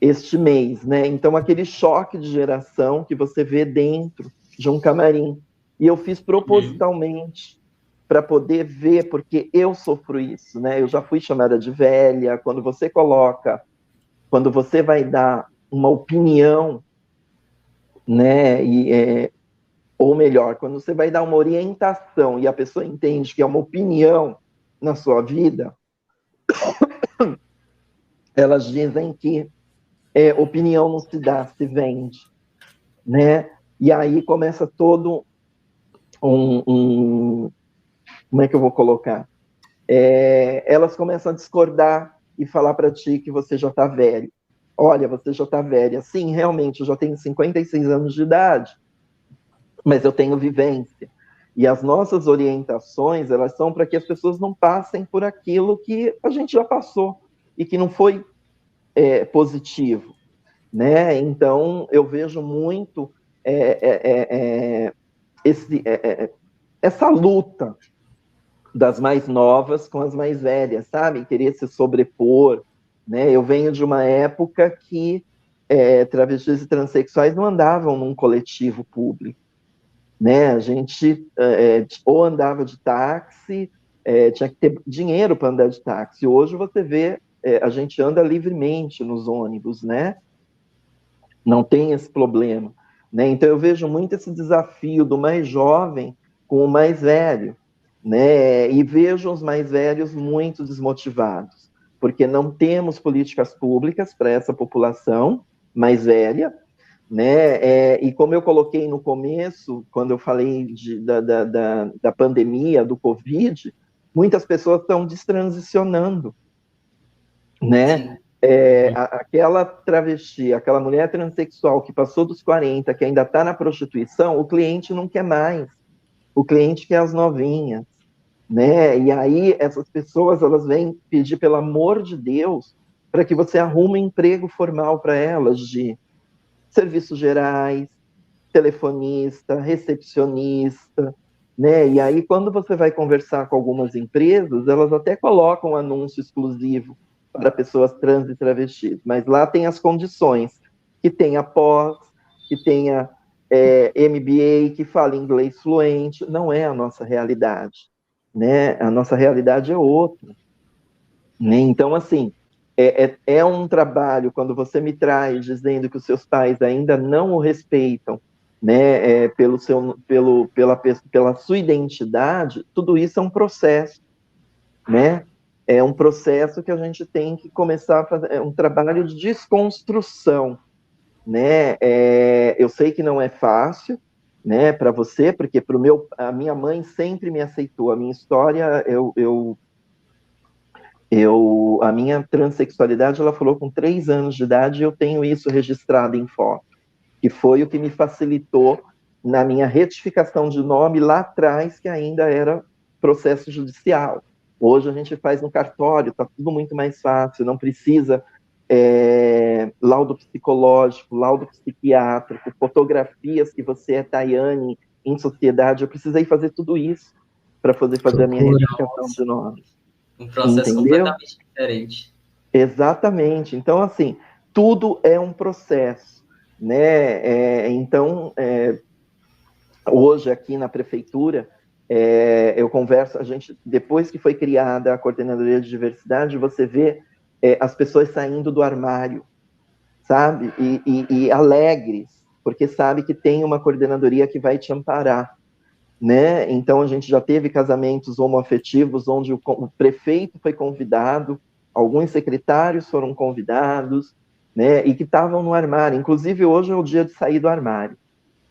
este mês, né? Então, aquele choque de geração que você vê dentro de um camarim. E eu fiz propositalmente para poder ver, porque eu sofro isso, né? Eu já fui chamada de velha. Quando você vai dar uma opinião, né? Ou melhor, quando você vai dar uma orientação e a pessoa entende que é uma opinião na sua vida, elas dizem que opinião não se dá, se vende, né? E aí começa todo como é que eu vou colocar? Elas começam a discordar e falar para ti que você já está velho. Olha, você já está velha. Sim, realmente, eu já tenho 56 anos de idade, mas eu tenho vivência. E as nossas orientações, elas são para que as pessoas não passem por aquilo que a gente já passou e que não foi positivo, né? Então, eu vejo muito essa luta das mais novas com as mais velhas, sabe? Querer se sobrepor, né? Eu venho de uma época que travestis e transexuais não andavam num coletivo público, né? A gente ou andava de táxi, tinha que ter dinheiro para andar de táxi. Hoje você vê, a gente anda livremente nos ônibus, né? Não tem esse problema, né? Então eu vejo muito esse desafio do mais jovem com o mais velho, né? E vejo os mais velhos muito desmotivados, porque não temos políticas públicas para essa população mais velha, né? E como eu coloquei no começo, quando eu falei da pandemia, do Covid, muitas pessoas estão destransicionando, né? Aquela travesti, aquela mulher transexual que passou dos 40, que ainda está na prostituição, o cliente não quer mais, o cliente quer as novinhas, né? E aí essas pessoas, elas vêm pedir, pelo amor de Deus, para que você arrume um emprego formal para elas, de serviços gerais, telefonista, recepcionista, né? E aí, quando você vai conversar com algumas empresas, elas até colocam um anúncio exclusivo para pessoas trans e travestis, mas lá tem as condições, que tenha pós, que tenha MBA, que fale inglês fluente. Não é a nossa realidade, né? A nossa realidade é outra, né? Então, assim, é um trabalho, quando você me traz dizendo que os seus pais ainda não o respeitam, né, pela sua identidade, tudo isso é um processo, né? é um processo que a gente tem que começar a fazer, é um trabalho de desconstrução, né? Eu sei que não é fácil, né, para você, porque a minha mãe sempre me aceitou. A minha história, a minha transexualidade, ela falou com 3 anos de idade, e eu tenho isso registrado em foto, que foi o que me facilitou na minha retificação de nome lá atrás, que ainda era processo judicial. Hoje a gente faz no cartório, está tudo muito mais fácil, não precisa laudo psicológico, laudo psiquiátrico, fotografias que você é Tayane em sociedade. Eu precisei fazer tudo isso para poder fazer a minha retificação de nome. Um processo completamente diferente. Exatamente. Então, assim, tudo é um processo, né? Então, hoje aqui na prefeitura, eu converso, depois que foi criada a Coordenadoria de Diversidade, você vê as pessoas saindo do armário, sabe? E alegres, porque sabe que tem uma coordenadoria que vai te amparar, né? Então, a gente já teve casamentos homoafetivos onde o prefeito foi convidado, alguns secretários foram convidados, né? E que estavam no armário. Inclusive, hoje é o dia de sair do armário,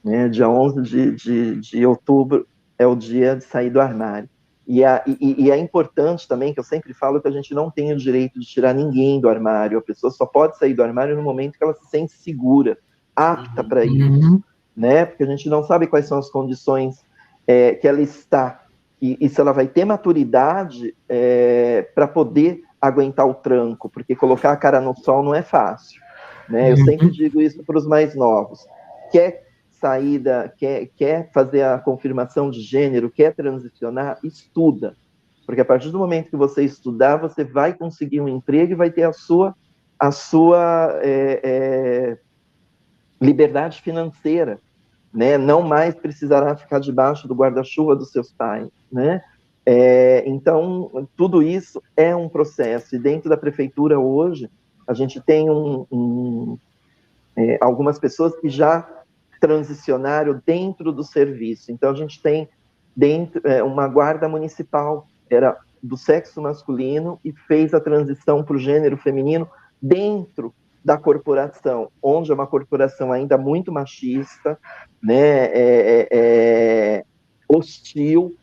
né? Dia 11 de outubro é o dia de sair do armário. E é importante também, que eu sempre falo, que a gente não tem o direito de tirar ninguém do armário. A pessoa só pode sair do armário no momento que ela se sente segura, apta para isso, né? Porque a gente não sabe quais são as condições que ela está, e se ela vai ter maturidade para poder aguentar o tranco, porque colocar a cara no sol não é fácil, né? Eu sempre digo isso para os mais novos. Quer fazer a confirmação de gênero, quer transicionar, estuda. Porque a partir do momento que você estudar, você vai conseguir um emprego e vai ter a sua liberdade financeira, né? Não mais precisará ficar debaixo do guarda-chuva dos seus pais, né? Então, tudo isso é um processo. E dentro da prefeitura hoje, a gente tem algumas pessoas que já transicionário dentro do serviço. Então, a gente tem uma guarda municipal, era do sexo masculino, e fez a transição para o gênero feminino dentro da corporação, onde é uma corporação ainda muito machista, né, hostil,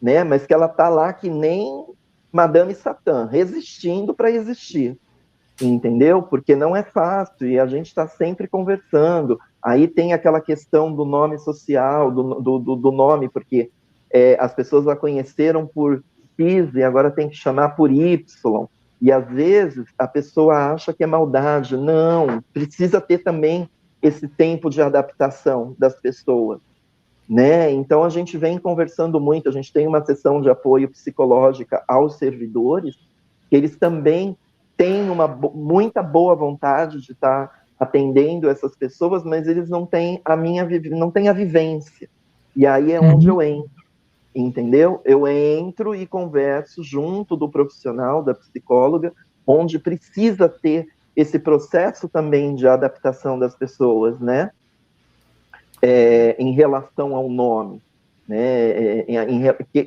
né, mas que ela está lá que nem Madame Satã, resistindo para existir, entendeu? Porque não é fácil, e a gente está sempre conversando. Aí tem aquela questão do nome social, do nome, porque as pessoas a conheceram por X e agora tem que chamar por Y. E às vezes a pessoa acha que é maldade. Não, precisa ter também esse tempo de adaptação das pessoas, né? Então a gente vem conversando muito, a gente tem uma sessão de apoio psicológica aos servidores, que eles também têm muita boa vontade de estar atendendo essas pessoas, mas eles não têm a vivência. E aí é onde eu entro, entendeu? Eu entro e converso junto do profissional, da psicóloga, onde precisa ter esse processo também de adaptação das pessoas, né? Em relação ao nome, né?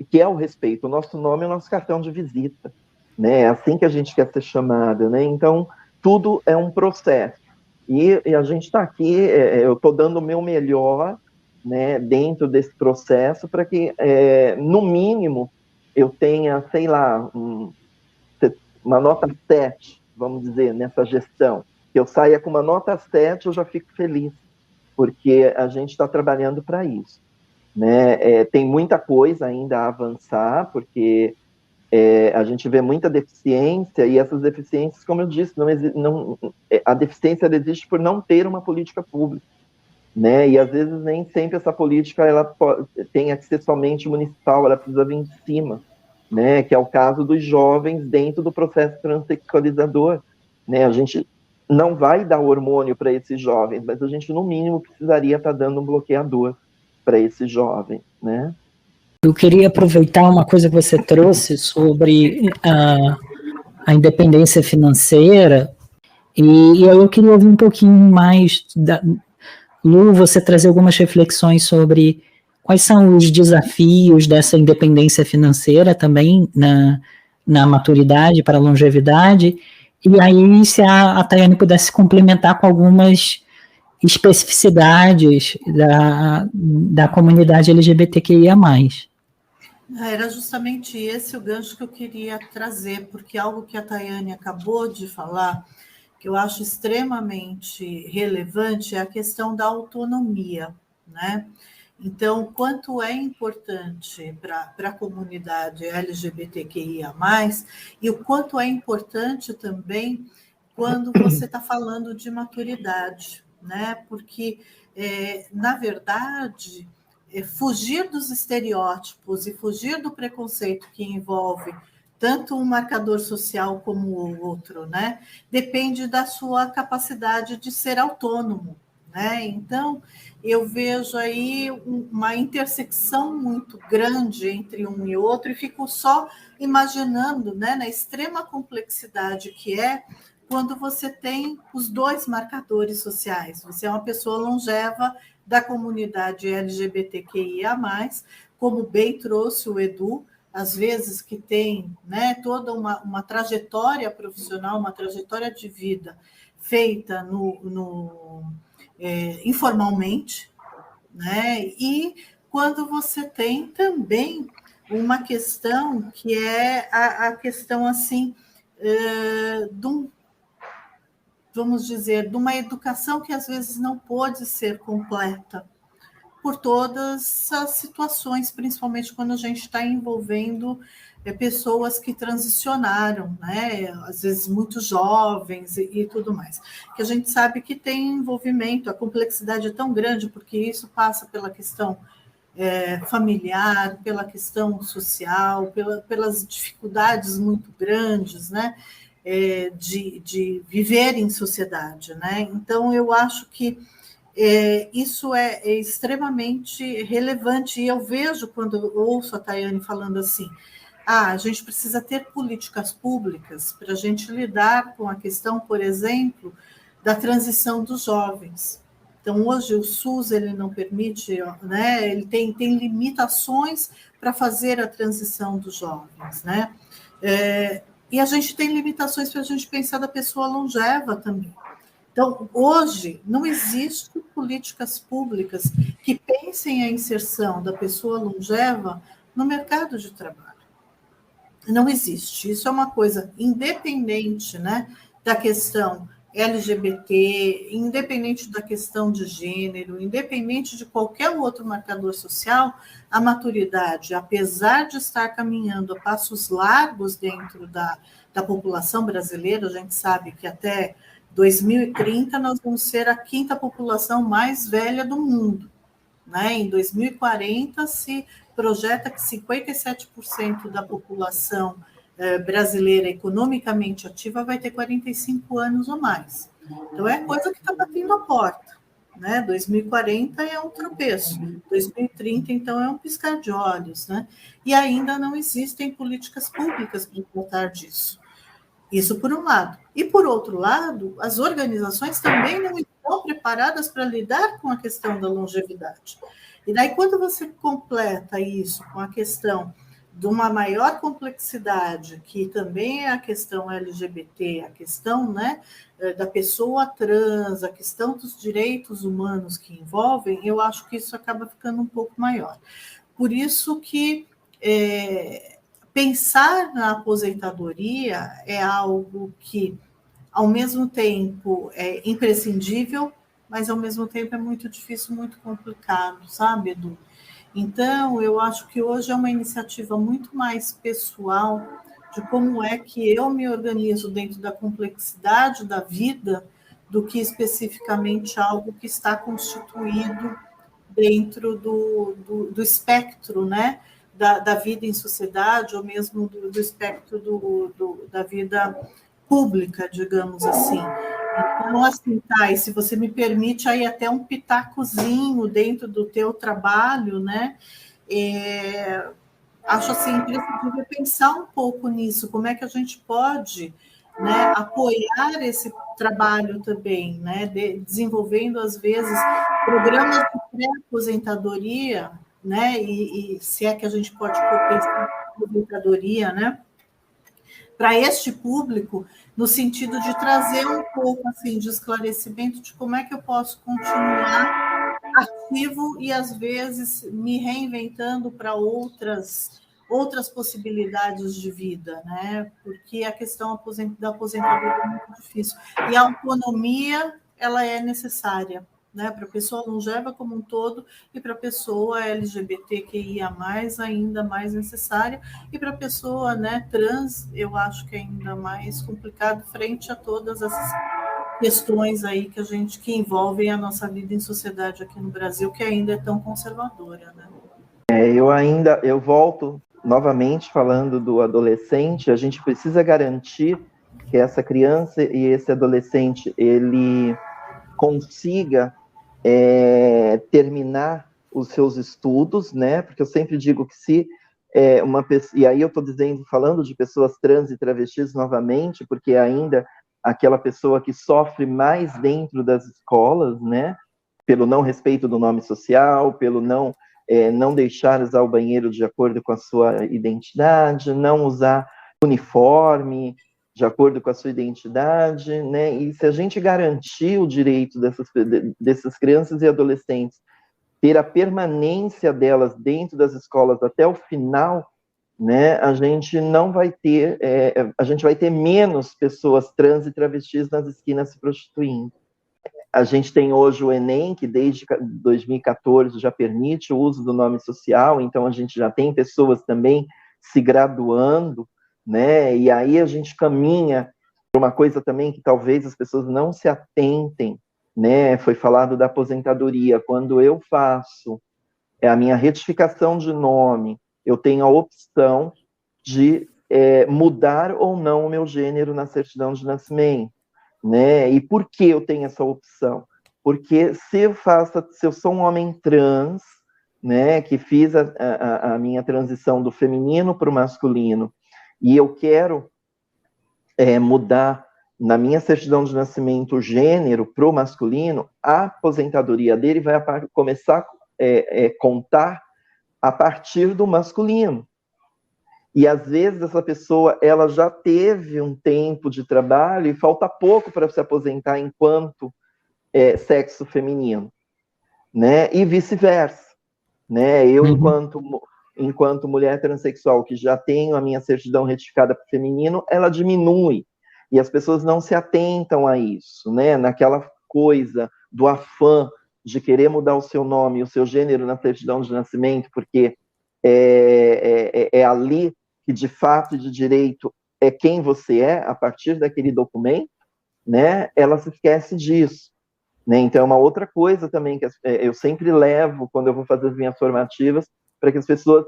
Que é o respeito. O nosso nome é o nosso cartão de visita, né? É assim que a gente quer ser chamada, né? Então, tudo é um processo. E a gente está aqui, eu estou dando o meu melhor, né, dentro desse processo, para que, no mínimo, eu tenha, sei lá, uma nota 7, vamos dizer, nessa gestão. Que eu saia com uma nota 7, eu já fico feliz, porque a gente está trabalhando para isso, né? Tem muita coisa ainda a avançar, porque a gente vê muita deficiência, e essas deficiências, como eu disse, a deficiência existe por não ter uma política pública, né? E às vezes nem sempre essa política tem que ser somente municipal, ela precisa vir de cima, né? Que é o caso dos jovens dentro do processo transexualizador, né? A gente não vai dar hormônio para esses jovens, mas a gente no mínimo precisaria estar dando um bloqueador para esses jovens, né? Eu queria aproveitar uma coisa que você trouxe sobre a independência financeira, e aí eu queria ouvir um pouquinho mais Lu, você trazer algumas reflexões sobre quais são os desafios dessa independência financeira também na maturidade, para a longevidade, e aí se a Tayane pudesse complementar com algumas especificidades da comunidade LGBTQIA+. Era justamente esse o gancho que eu queria trazer, porque algo que a Tayane acabou de falar, que eu acho extremamente relevante, é a questão da autonomia, né? Então, quanto é importante para a comunidade LGBTQIA+, e o quanto é importante também quando você está falando de maturidade, né? Porque, na verdade, fugir dos estereótipos e fugir do preconceito que envolve tanto um marcador social como o outro, né? Depende da sua capacidade de ser autônomo, né? Então, eu vejo aí uma intersecção muito grande entre um e outro e fico só imaginando, né, na extrema complexidade que é quando você tem os dois marcadores sociais. Você é uma pessoa longeva da comunidade LGBTQIA+, como bem trouxe o Edu, às vezes que tem, né, toda uma trajetória profissional, uma trajetória de vida feita informalmente, né? E quando você tem também uma questão que é a questão assim vamos dizer, de uma educação que às vezes não pode ser completa por todas as situações, principalmente quando a gente está envolvendo pessoas que transicionaram, né? Às vezes muito jovens e tudo mais. Que a gente sabe que tem envolvimento, a complexidade é tão grande, porque isso passa pela questão familiar, pela questão social, pelas dificuldades muito grandes, né? De viver em sociedade, né? Então, eu acho que isso é extremamente relevante, e eu vejo quando eu ouço a Tayane falando assim, a gente precisa ter políticas públicas para a gente lidar com a questão, por exemplo, da transição dos jovens. Então, hoje o SUS ele não permite, né, ele tem limitações para fazer a transição dos jovens, né? E a gente tem limitações para a gente pensar da pessoa longeva também. Então, hoje, não existem políticas públicas que pensem a inserção da pessoa longeva no mercado de trabalho. Não existe. Isso é uma coisa independente, né, da questão LGBT, independente da questão de gênero, independente de qualquer outro marcador social, a maturidade, apesar de estar caminhando a passos largos dentro da população brasileira, a gente sabe que até 2030 nós vamos ser a quinta população mais velha do mundo, né? Em 2040 se projeta que 57% da população brasileira economicamente ativa vai ter 45 anos ou mais. Então é coisa que está batendo a porta, né? 2040 é um tropeço, 2030 então é um piscar de olhos, né? E ainda não existem políticas públicas para tratar disso. Isso por um lado. E, por outro lado, as organizações também não estão preparadas para lidar com a questão da longevidade. E daí, quando você completa isso com a questão de uma maior complexidade, que também é a questão LGBT, a questão, né, da pessoa trans, a questão dos direitos humanos que envolvem, eu acho que isso acaba ficando um pouco maior. Por isso que pensar na aposentadoria é algo que, ao mesmo tempo, é imprescindível, mas, ao mesmo tempo, é muito difícil, muito complicado, sabe, Edu? Então, eu acho que hoje é uma iniciativa muito mais pessoal de como é que eu me organizo dentro da complexidade da vida do que especificamente algo que está constituído dentro do espectro, né, da vida em sociedade, ou mesmo do espectro da vida pública, digamos assim. Então, assim, tá, e se você me permite aí até um pitacozinho dentro do teu trabalho, né, acho assim imprescindível pensar um pouco nisso, como é que a gente pode, né, apoiar esse trabalho também, né, desenvolvendo às vezes programas de pré-aposentadoria, né, e se é que a gente pode pensar em aposentadoria, né, para este público, no sentido de trazer um pouco assim de esclarecimento de como é que eu posso continuar ativo e às vezes me reinventando para outras possibilidades de vida, né? Porque a questão da aposentadoria é muito difícil. E a autonomia, ela é necessária, né? Para a pessoa longeva como um todo e para a pessoa LGBTQIA+, ainda mais necessária, e para a pessoa, né, trans, eu acho que é ainda mais complicado frente a todas essas questões aí que envolvem a nossa vida em sociedade aqui no Brasil, que ainda é tão conservadora, né? Eu volto novamente falando do adolescente. A gente precisa garantir que essa criança e esse adolescente, ele consiga terminar os seus estudos, né? Porque eu sempre digo que se uma pessoa, e aí eu estou falando de pessoas trans e travestis novamente, porque ainda aquela pessoa que sofre mais dentro das escolas, né? Pelo não respeito do nome social, pelo não deixar usar o banheiro de acordo com a sua identidade, não usar uniforme de acordo com a sua identidade, né? E se a gente garantir o direito dessas crianças e adolescentes ter a permanência delas dentro das escolas até o final, né? A gente não vai ter, a gente vai ter menos pessoas trans e travestis nas esquinas se prostituindo. A gente tem hoje o Enem, que desde 2014 já permite o uso do nome social, então a gente já tem pessoas também se graduando, né? E aí a gente caminha para uma coisa também que talvez as pessoas não se atentem, né? Foi falado da aposentadoria. Quando eu faço a minha retificação de nome, eu tenho a opção de mudar ou não o meu gênero na certidão de nascimento, né? E por que eu tenho essa opção? Porque se eu sou um homem trans, né, que fiz a minha transição do feminino para o masculino, e eu quero mudar na minha certidão de nascimento o gênero para o masculino, a aposentadoria dele vai começar a contar a partir do masculino. E às vezes essa pessoa ela já teve um tempo de trabalho e falta pouco para se aposentar enquanto sexo feminino, né? E vice-versa, né? Eu enquanto mulher transexual que já tenho a minha certidão retificada para o feminino, ela diminui. E as pessoas não se atentam a isso, né? Naquela coisa do afã de querer mudar o seu nome, o seu gênero na certidão de nascimento, porque é ali que, de fato e de direito, é quem você é, a partir daquele documento, né? Ela se esquece disso, né? Então, é uma outra coisa também que eu sempre levo, quando eu vou fazer as minhas formativas, para que as pessoas,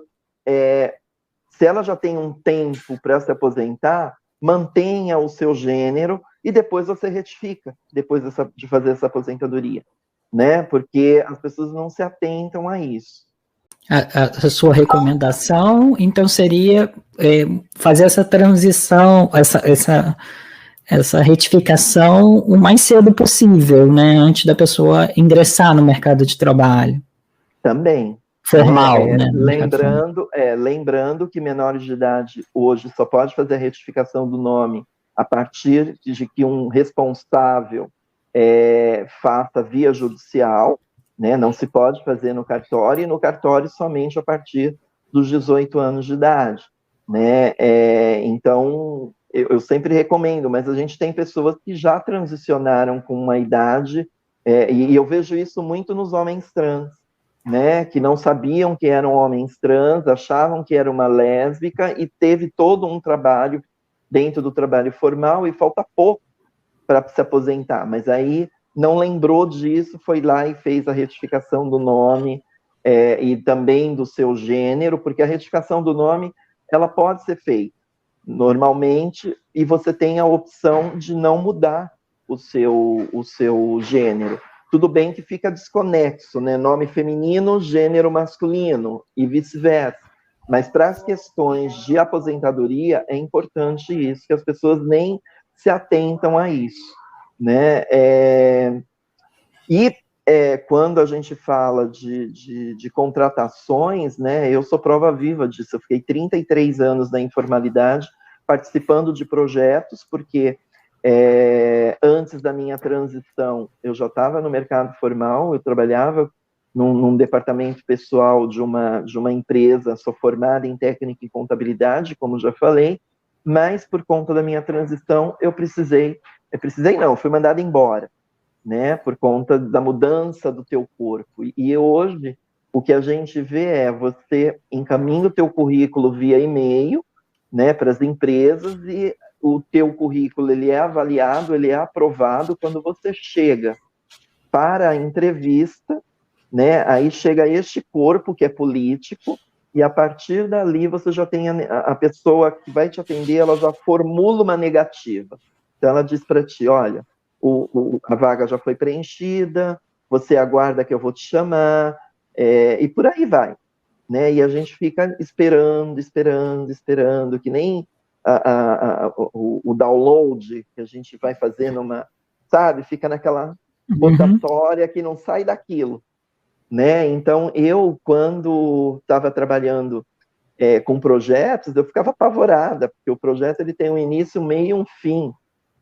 se ela já tem um tempo para se aposentar, mantenha o seu gênero e depois você retifica, depois de fazer essa aposentadoria, né? Porque as pessoas não se atentam a isso. A sua recomendação, então, seria fazer essa transição, essa retificação o mais cedo possível, né? Antes da pessoa ingressar no mercado de trabalho. Também. Formal, né? Lembrando que menores de idade hoje só pode fazer a retificação do nome a partir de que um responsável faça via judicial, né? Não se pode fazer no cartório, e no cartório somente a partir dos 18 anos de idade, né? Então, eu sempre recomendo, mas a gente tem pessoas que já transicionaram com uma idade, e eu vejo isso muito nos homens trans, né, que não sabiam que eram homens trans, achavam que era uma lésbica, e teve todo um trabalho dentro do trabalho formal, e falta pouco para se aposentar, mas aí não lembrou disso, foi lá e fez a retificação do nome e também do seu gênero, porque a retificação do nome, ela pode ser feita normalmente, e você tem a opção de não mudar o seu gênero. Tudo bem que fica desconexo, né? Nome feminino, gênero masculino, e vice-versa. Mas para as questões de aposentadoria, é importante isso, que as pessoas nem se atentam a isso, né? Quando a gente fala de contratações, né? Eu sou prova viva disso. Eu fiquei 33 anos na informalidade participando de projetos, porque antes da minha transição, eu já estava no mercado formal, eu trabalhava num departamento pessoal de uma empresa, sou formada em técnica e contabilidade, como já falei, mas por conta da minha transição, fui mandada embora, né, por conta da mudança do teu corpo. E hoje, o que a gente vê é você encaminha o teu currículo via e-mail, né, para as empresas, e o teu currículo ele é avaliado, ele é aprovado quando você chega para a entrevista, né, aí chega este corpo que é político, e a partir dali você já tem a pessoa que vai te atender, ela já formula uma negativa. Então ela diz para ti, olha, a vaga já foi preenchida, você aguarda que eu vou te chamar, e por aí vai, né? E a gente fica esperando, que nem o download que a gente vai fazendo sabe? Fica naquela rotatória que não sai daquilo, né? Então, eu, quando estava trabalhando com projetos, eu ficava apavorada, porque o projeto ele tem um início, um meio e um fim,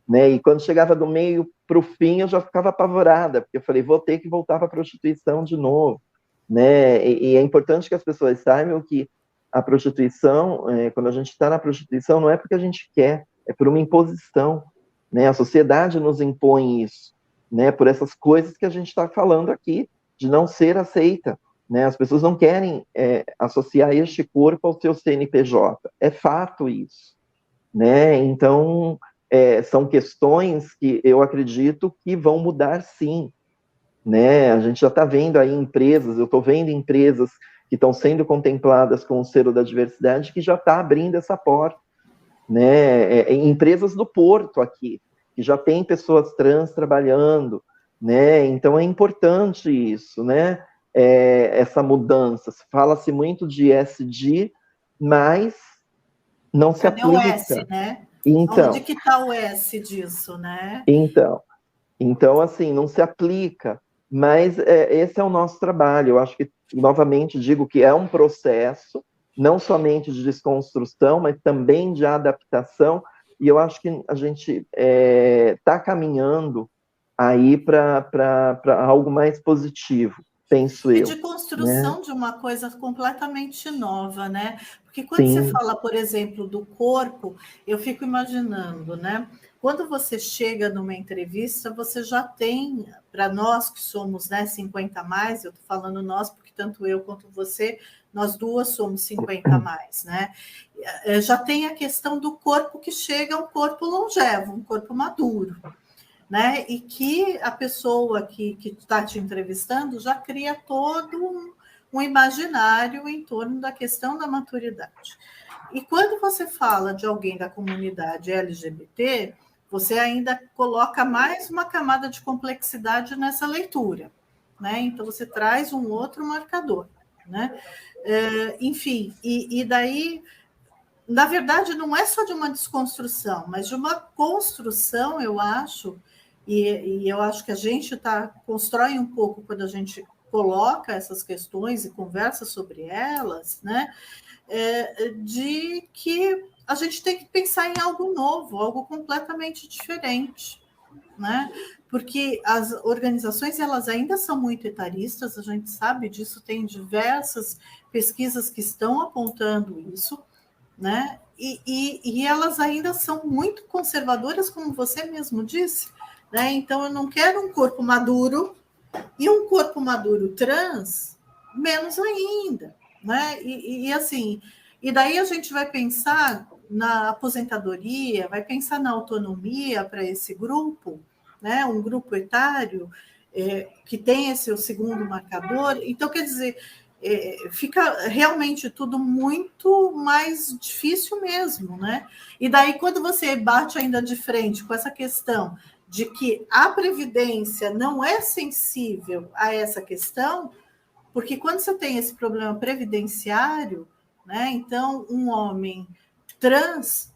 né? E quando chegava do meio para o fim, eu já ficava apavorada, porque eu falei, vou ter que voltar para a prostituição de novo, né? E é importante que as pessoas saibam que a prostituição, quando a gente está na prostituição, não é porque a gente quer, é por uma imposição, né? A sociedade nos impõe isso, né? Por essas coisas que a gente está falando aqui, de não ser aceita, né? As pessoas não querem associar este corpo ao seu CNPJ, é fato isso, né? Então, são questões que eu acredito que vão mudar sim, né? A gente já está vendo aí empresas, eu estou vendo empresas que estão sendo contempladas com o selo da diversidade que já está abrindo essa porta, né? Empresas do Porto aqui, que já tem pessoas trans trabalhando, né? Então é importante isso, né? Essa mudança. Fala-se muito de ESG, mas não se Cadê aplica. O S, né? Então, onde que está o S disso, né? Então, assim, não se aplica, mas esse é o nosso trabalho. Eu acho que, novamente, digo que é um processo, não somente de desconstrução, mas também de adaptação, e eu acho que a gente está caminhando aí para algo mais positivo, penso eu. E de construção, né, de uma coisa completamente nova, né? Porque quando você fala, por exemplo, do corpo, eu fico imaginando, né? Quando você chega numa entrevista, você já tem, para nós que somos, né, 50 a mais, eu estou falando nós, porque tanto eu quanto você, nós duas somos 50 a mais, né? Já tem a questão do corpo que chega a um corpo longevo, um corpo maduro, né? E que a pessoa que está te entrevistando já cria todo um imaginário em torno da questão da maturidade. E quando você fala de alguém da comunidade LGBT, você ainda coloca mais uma camada de complexidade nessa leitura, né? Então você traz um outro marcador, né? Enfim, e daí, na verdade, não é só de uma desconstrução, mas de uma construção, eu acho, e eu acho que a gente constrói um pouco quando a gente coloca essas questões e conversa sobre elas, né? De que a gente tem que pensar em algo novo, algo completamente diferente, né? Porque as organizações elas ainda são muito etaristas, a gente sabe disso, tem diversas pesquisas que estão apontando isso, né? E elas ainda são muito conservadoras, como você mesmo disse, né? Então eu não quero um corpo maduro, e um corpo maduro trans, menos ainda, né? E assim, e daí a gente vai pensar na aposentadoria, vai pensar na autonomia para esse grupo, né? Um grupo etário que tem esse o segundo marcador. Então, quer dizer, fica realmente tudo muito mais difícil mesmo, né? E daí, quando você bate ainda de frente com essa questão de que a Previdência não é sensível a essa questão, porque quando você tem esse problema previdenciário, né, então um homem trans,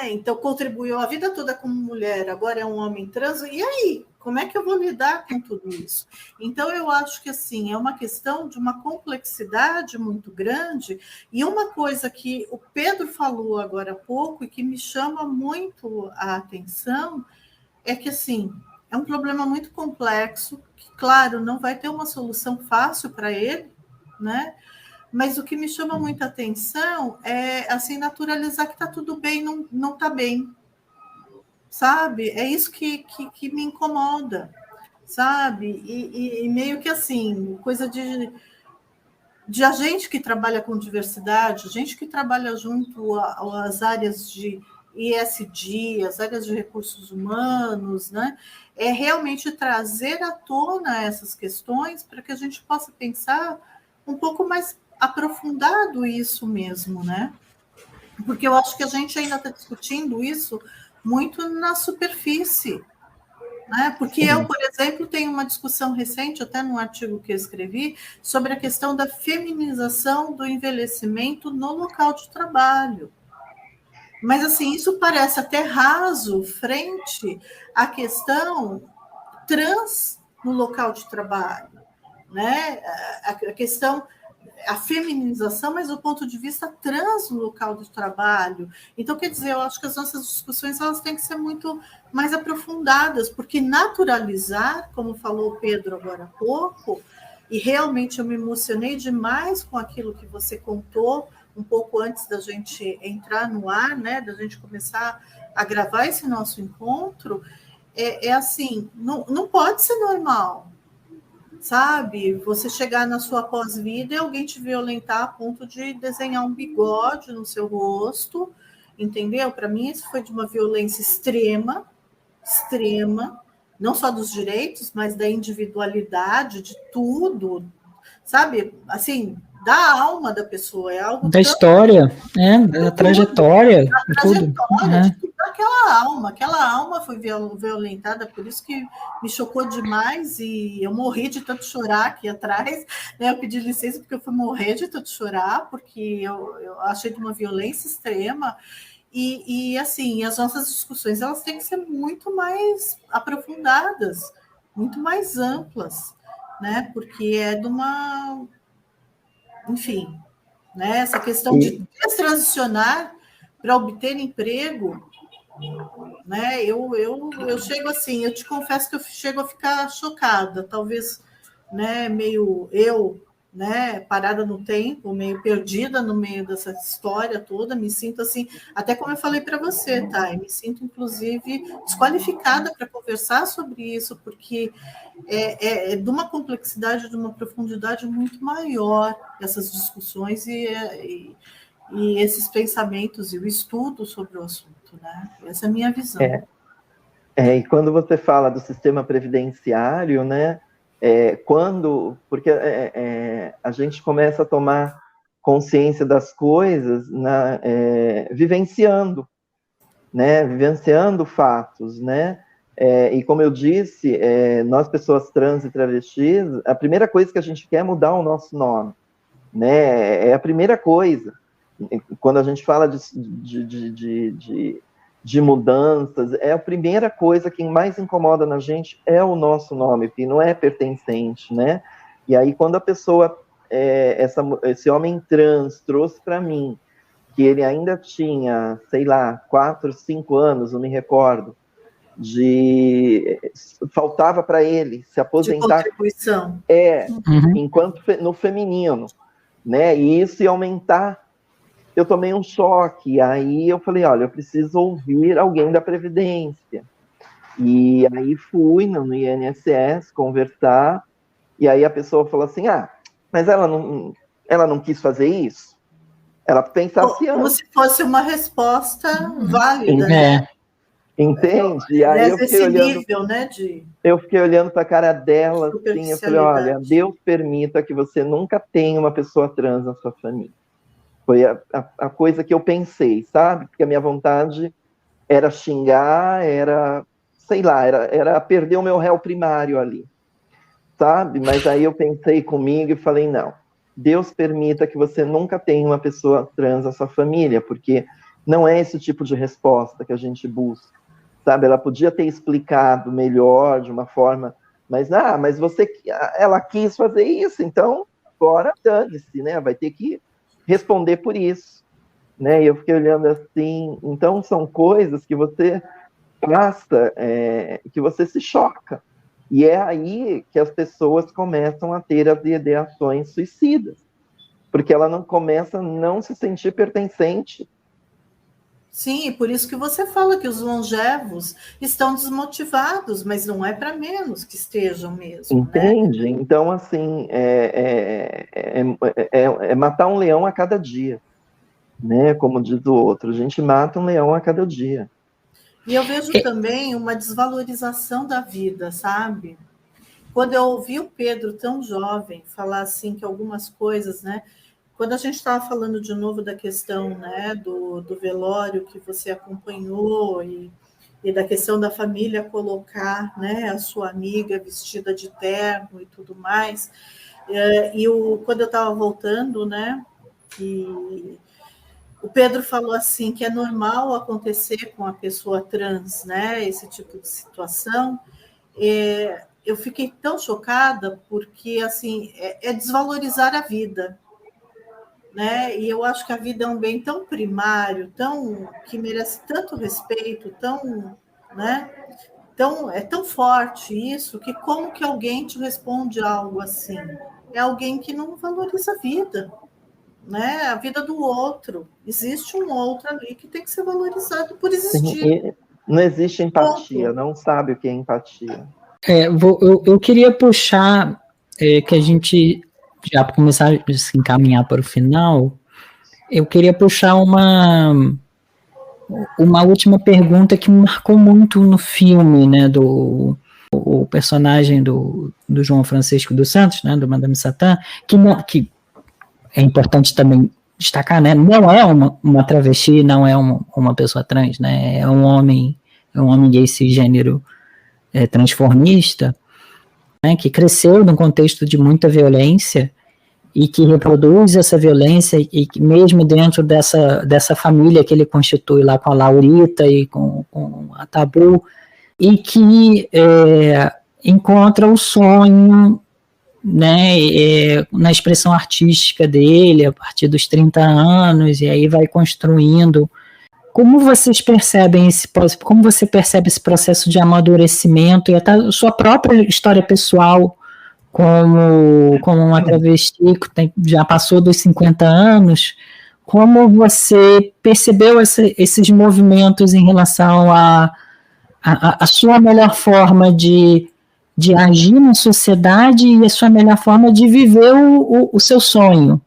então contribuiu a vida toda como mulher, agora é um homem trans, e aí? Como é que eu vou lidar com tudo isso? Então, eu acho que, assim, é uma questão de uma complexidade muito grande, e uma coisa que o Pedro falou agora há pouco e que me chama muito a atenção é que, assim, é um problema muito complexo, que, claro, não vai ter uma solução fácil para ele, né? Mas o que me chama muita atenção é, assim, naturalizar que está tudo bem, não está bem, sabe? É isso que me incomoda, sabe? E meio que assim, coisa de a gente que trabalha com diversidade, gente que trabalha junto às áreas de ISD, as áreas de recursos humanos, né? É realmente trazer à tona essas questões para que a gente possa pensar um pouco mais aprofundado isso mesmo, né? Porque eu acho que a gente ainda está discutindo isso muito na superfície, né? Porque eu, por exemplo, tenho uma discussão recente, até num artigo que eu escrevi, sobre a questão da feminização do envelhecimento no local de trabalho. Mas, assim, isso parece até raso frente à questão trans no local de trabalho, né? A questão, a feminização, mas do ponto de vista trans no local de trabalho. Então, quer dizer, eu acho que as nossas discussões elas têm que ser muito mais aprofundadas, porque naturalizar, como falou o Pedro agora há pouco, e realmente eu me emocionei demais com aquilo que você contou um pouco antes da gente entrar no ar, né, da gente começar a gravar esse nosso encontro, é assim, não pode ser normal, sabe? Você chegar na sua pós-vida e alguém te violentar a ponto de desenhar um bigode no seu rosto, entendeu? Para mim, isso foi de uma violência extrema, extrema, não só dos direitos, mas da individualidade, de tudo, sabe? Assim, da alma da pessoa, é algo da história, da trajetória, tudo. Né? Aquela alma foi violentada, por isso que me chocou demais e eu morri de tanto chorar aqui atrás, né? Eu pedi licença porque eu fui morrer de tanto chorar, porque eu achei de uma violência extrema. E assim, as nossas discussões elas têm que ser muito mais aprofundadas, muito mais amplas, né? Porque é de uma, enfim, né? Essa questão de destransicionar para obter emprego, né? Eu chego assim, eu te confesso que eu chego a ficar chocada, talvez, né? Meio né? Parada no tempo, meio perdida no meio dessa história toda, me sinto assim, até como eu falei para você, tá? Me sinto inclusive desqualificada para conversar sobre isso, porque é de uma complexidade, de uma profundidade muito maior essas discussões e esses pensamentos e o estudo sobre o assunto, né? Essa é a minha visão. E quando você fala do sistema previdenciário, né? Porque a gente começa a tomar consciência das coisas vivenciando, né? Vivenciando fatos, né? E como eu disse, nós pessoas trans e travestis, a primeira coisa que a gente quer é mudar o nosso nome, né? É a primeira coisa. Quando a gente fala de mudanças, a primeira coisa que mais incomoda na gente é o nosso nome, que não é pertencente, né? E aí, quando a pessoa, esse homem trans trouxe para mim, que ele ainda tinha, sei lá, 4, 5 anos, não me recordo, faltava para ele se aposentar. De contribuição. Enquanto no feminino, né? E isso ia aumentar. Eu tomei um choque, aí eu falei, olha, eu preciso ouvir alguém da Previdência. E aí fui no INSS conversar, e aí a pessoa falou assim, mas ela não quis fazer isso? Ela pensasse como se fosse uma resposta válida, né? Entende? E aí eu fiquei olhando, nível, né, eu fiquei olhando para a cara dela, assim, eu falei, olha, Deus permita que você nunca tenha uma pessoa trans na sua família. Foi a coisa que eu pensei, sabe? Porque a minha vontade era xingar, sei lá, era perder o meu réu primário ali, sabe? Mas aí eu pensei comigo e falei, não, Deus permita que você nunca tenha uma pessoa trans na sua família, porque não é esse tipo de resposta que a gente busca, sabe? Ela podia ter explicado melhor, de uma forma, mas ela quis fazer isso, então agora dane-se, né? Vai ter que responder por isso, né? E eu fiquei olhando assim, então são coisas que você passa, que você se choca, e é aí que as pessoas começam a ter as ideações suicidas, porque ela não começa a não se sentir pertencente. Sim, por isso que você fala que os longevos estão desmotivados, mas não é para menos que estejam mesmo, Entende? né? Então, assim, é matar um leão a cada dia, né? Como diz o outro, a gente mata um leão a cada dia. E eu vejo também uma desvalorização da vida, sabe? Quando eu ouvi o Pedro, tão jovem, falar assim que algumas coisas, né? Quando a gente estava falando de novo da questão, né, do velório que você acompanhou e da questão da família colocar, né, a sua amiga vestida de terno e tudo mais, quando eu estava voltando, né, e o Pedro falou assim que é normal acontecer com a pessoa trans, né, esse tipo de situação. Eu fiquei tão chocada porque assim é desvalorizar a vida, né? E eu acho que a vida é um bem tão primário, tão que merece tanto respeito, tão, né? Então é tão forte isso que como que alguém te responde algo assim? É alguém que não valoriza a vida, né? A vida do outro. Existe um outro ali que tem que ser valorizado por existir. Não existe empatia, Ponto. não sabe o que é empatia. Eu queria puxar, que a gente já começar a se encaminhar para o final, eu queria puxar uma última pergunta que me marcou muito no filme, né, o personagem do João Francisco dos Santos, né, do Madame Satã, que é importante também destacar, né, não é uma travesti, não é uma pessoa trans, né, é um homem gay cisgênero, transformista, né, que cresceu num contexto de muita violência e que reproduz essa violência, e que mesmo dentro dessa família que ele constitui lá com a Laurita e com a Tabu, e que encontra o sonho, né, na expressão artística dele a partir dos 30 anos, e aí vai construindo. Como vocês percebem como você percebe esse processo de amadurecimento e até a sua própria história pessoal como uma travesti que já passou dos 50 anos, como você percebeu esses movimentos em relação a sua melhor forma de agir na sociedade e a sua melhor forma de viver o seu sonho?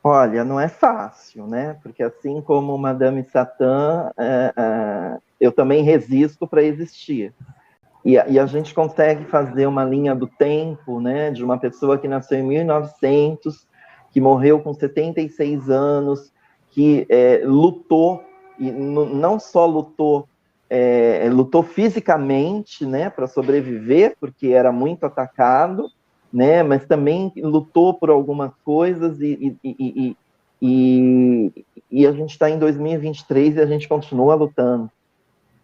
Olha, não é fácil, né? Porque assim como Madame Satã, eu também resisto para existir. E a gente consegue fazer uma linha do tempo, né, de uma pessoa que nasceu em 1900, que morreu com 76 anos, que lutou, e não só lutou, lutou fisicamente, né, para sobreviver, porque era muito atacado, né, mas também lutou por algumas coisas, e a gente está em 2023 e a gente continua lutando.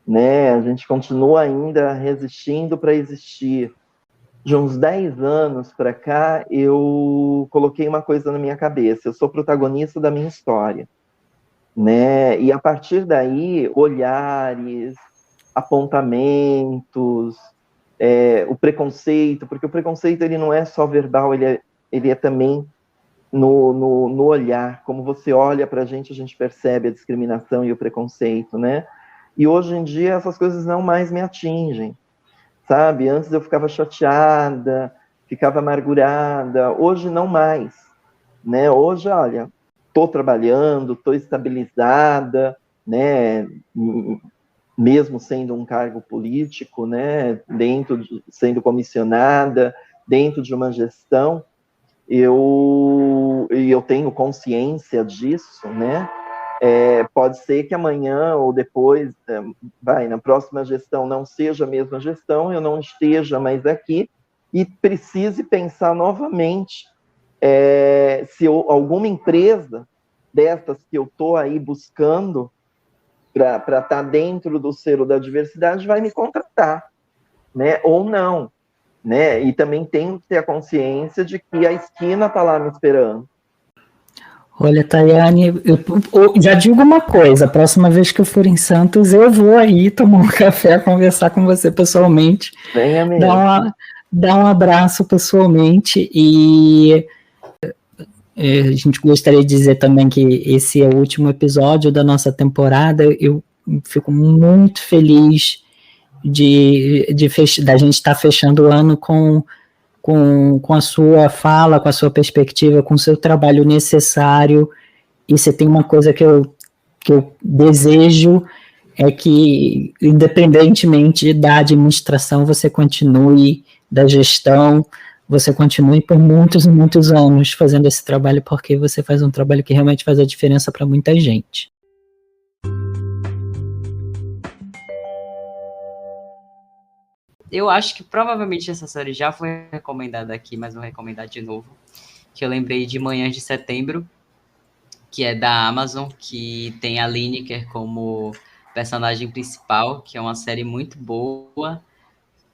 Né? A gente continua ainda resistindo para existir. De uns 10 anos para cá, eu coloquei uma coisa na minha cabeça: eu sou protagonista da minha história, né? E a partir daí, olhares, apontamentos, o preconceito, porque o preconceito ele não é só verbal, ele é também no olhar. Como você olha para a gente percebe a discriminação e o preconceito, né? E hoje em dia essas coisas não mais me atingem, sabe? Antes eu ficava chateada, ficava amargurada, hoje não mais, né? Hoje, olha, estou trabalhando, estou estabilizada, né? Mesmo sendo um cargo político, né? Sendo comissionada, dentro de uma gestão, eu tenho consciência disso, né? Pode ser que amanhã ou depois, na próxima gestão não seja a mesma gestão, eu não esteja mais aqui e precise pensar novamente se alguma empresa dessas que eu estou aí buscando para estar dentro do selo da diversidade, vai me contratar, né? Ou não, né? E também tenho que ter a consciência de que a esquina está lá me esperando. Olha, Tayane, eu já digo uma coisa, a próxima vez que eu for em Santos, eu vou aí tomar um café, conversar com você pessoalmente. Venha mesmo. Dar um abraço pessoalmente e a gente gostaria de dizer também que esse é o último episódio da nossa temporada. Eu fico muito feliz da gente estar fechando o ano com a sua fala, com a sua perspectiva, com o seu trabalho necessário. E você tem uma coisa que eu desejo, é que, independentemente da administração, você continue, da gestão, você continue por muitos e muitos anos fazendo esse trabalho, porque você faz um trabalho que realmente faz a diferença para muita gente. Eu acho que provavelmente essa série já foi recomendada aqui, mas vou recomendar de novo. Que eu lembrei de Manhãs de Setembro, que é da Amazon, que tem a Lineker como personagem principal, que é uma série muito boa.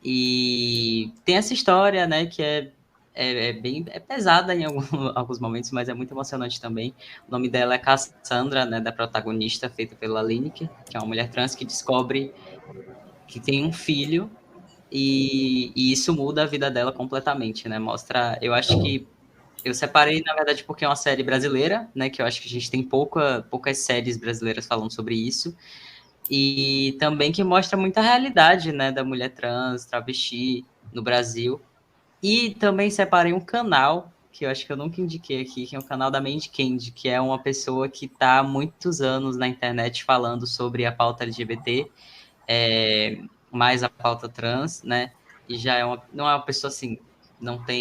E tem essa história, né, que é bem pesada em alguns momentos, mas é muito emocionante também. O nome dela é Cassandra, né, da protagonista, feita pela Lineker, que é uma mulher trans que descobre que tem um filho. E isso muda a vida dela completamente, né? Mostra, eu acho que eu separei, na verdade, porque é uma série brasileira, né? Que eu acho que a gente tem poucas séries brasileiras falando sobre isso. E também que mostra muita realidade, né? Da mulher trans, travesti no Brasil. E também separei um canal, que eu acho que eu nunca indiquei aqui, que é o canal da Mandy Candy, que é uma pessoa que está há muitos anos na internet falando sobre a pauta LGBT, mais a pauta trans, né? E já não é uma pessoa assim,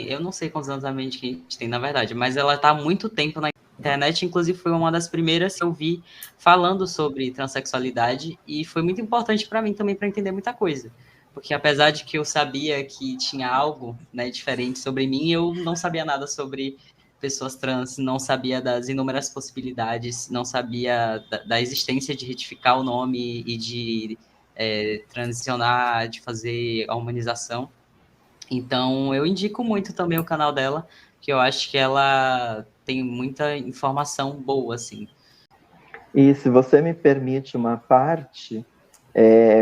eu não sei quantos anos a Mandy Candy tem, na verdade, mas ela está há muito tempo na internet, inclusive foi uma das primeiras que eu vi falando sobre transexualidade, e foi muito importante para mim também para entender muita coisa. Porque apesar de que eu sabia que tinha algo, né, diferente sobre mim, eu não sabia nada sobre pessoas trans, não sabia das inúmeras possibilidades, não sabia da existência de retificar o nome e de transicionar, de fazer a humanização. Então, eu indico muito também o canal dela, que eu acho que ela tem muita informação boa, assim. E se você me permite uma parte,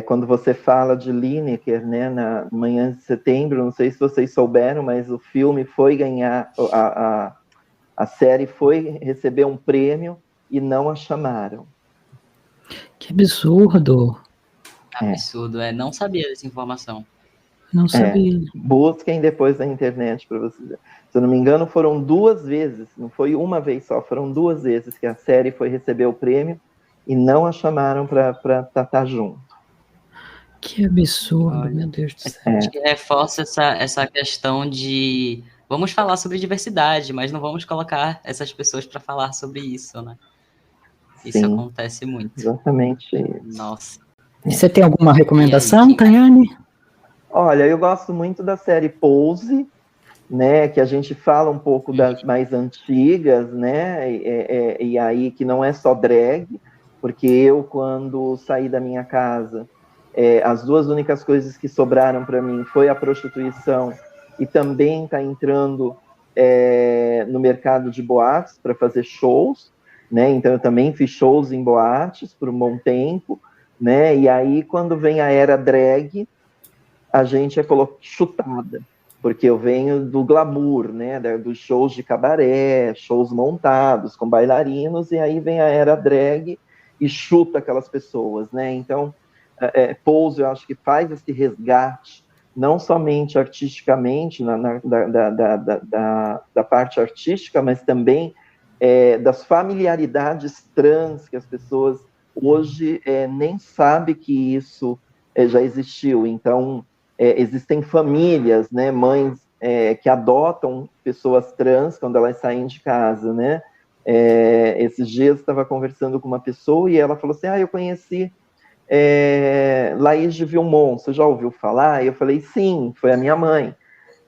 quando você fala de Lineker, né, na Manhã de Setembro, não sei se vocês souberam, mas o filme foi ganhar, a série foi receber um prêmio e não a chamaram. Que absurdo! Absurdo, não sabia dessa informação. Não sabia. Busquem depois na internet para vocês. Se eu não me engano, foram 2 vezes, não foi uma vez só, foram 2 vezes que a série foi receber o prêmio e não a chamaram para estar junto. Que absurdo, olha, meu Deus do céu. Acho que reforça essa questão de vamos falar sobre diversidade, mas não vamos colocar essas pessoas para falar sobre isso, né? Isso Sim, acontece muito. Exatamente isso. Nossa. Você tem alguma recomendação, Tayane? Olha, eu gosto muito da série Pose, né, que a gente fala um pouco das mais antigas, né, e aí que não é só drag, porque eu, quando saí da minha casa, as 2 únicas coisas que sobraram para mim foi a prostituição e também está entrando no mercado de boates para fazer shows, né, então eu também fiz shows em boates por um bom tempo, né, e aí quando vem a era drag, a gente é chutada, porque eu venho do glamour, né, dos shows de cabaré, shows montados com bailarinos, e aí vem a era drag e chuta aquelas pessoas, né, então Pose, eu acho que faz esse resgate, não somente artisticamente, da parte artística, mas também das familiaridades trans que as pessoas hoje nem sabem que isso já existiu, então existem famílias, né, mães que adotam pessoas trans quando elas saem de casa, né? Esses dias eu estava conversando com uma pessoa e ela falou assim, eu conheci Laís de Vilmon, você já ouviu falar? E eu falei, sim, foi a minha mãe.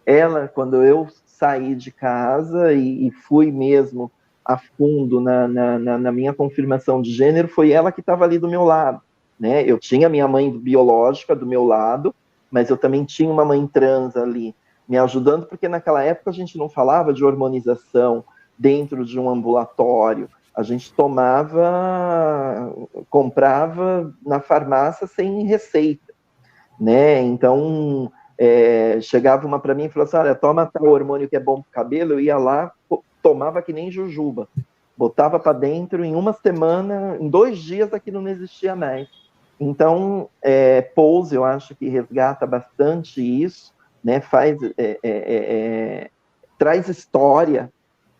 Ela, quando eu saí de casa e fui mesmo a fundo na minha confirmação de gênero foi ela que estava ali do meu lado, né? Eu tinha minha mãe biológica do meu lado, mas eu também tinha uma mãe trans ali me ajudando, porque naquela época a gente não falava de hormonização dentro de um ambulatório, a gente comprava na farmácia sem receita, né? Então, chegava uma para mim e falava assim, olha, toma tal hormônio que é bom para o cabelo, eu ia lá, tomava que nem jujuba, botava para dentro, em uma semana, em 2 dias aquilo não existia mais. Então, Pose, eu acho que resgata bastante isso, né? Traz história,